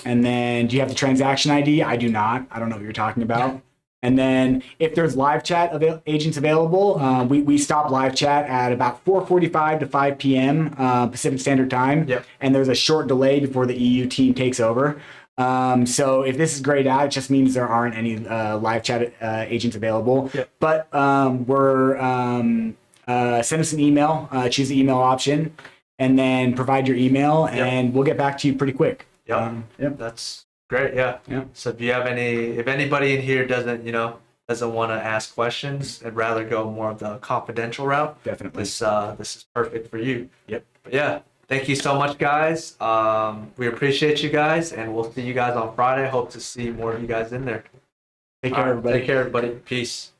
And then do you have the transaction ID? I do not. I don't know what you're talking about. And then if there's live chat agents available, we stop live chat at about 4:45 to 5 p.m. Pacific Standard Time. Yep. And there's a short delay before the EU team takes over. So if this is grayed out, it just means there aren't any live chat agents available. Yep. But send us an email, choose the email option, and then provide your email, and we'll get back to you pretty quick. Yep. That's great. Yeah. So if you have if anybody in here doesn't want to ask questions and rather go more of the confidential route, Definitely. this is perfect for you. Yep. But yeah, thank you so much, guys. We appreciate you guys, and we'll see you guys on Friday. Hope to see more of you guys in there. Take care, everybody. Take care, everybody. Peace.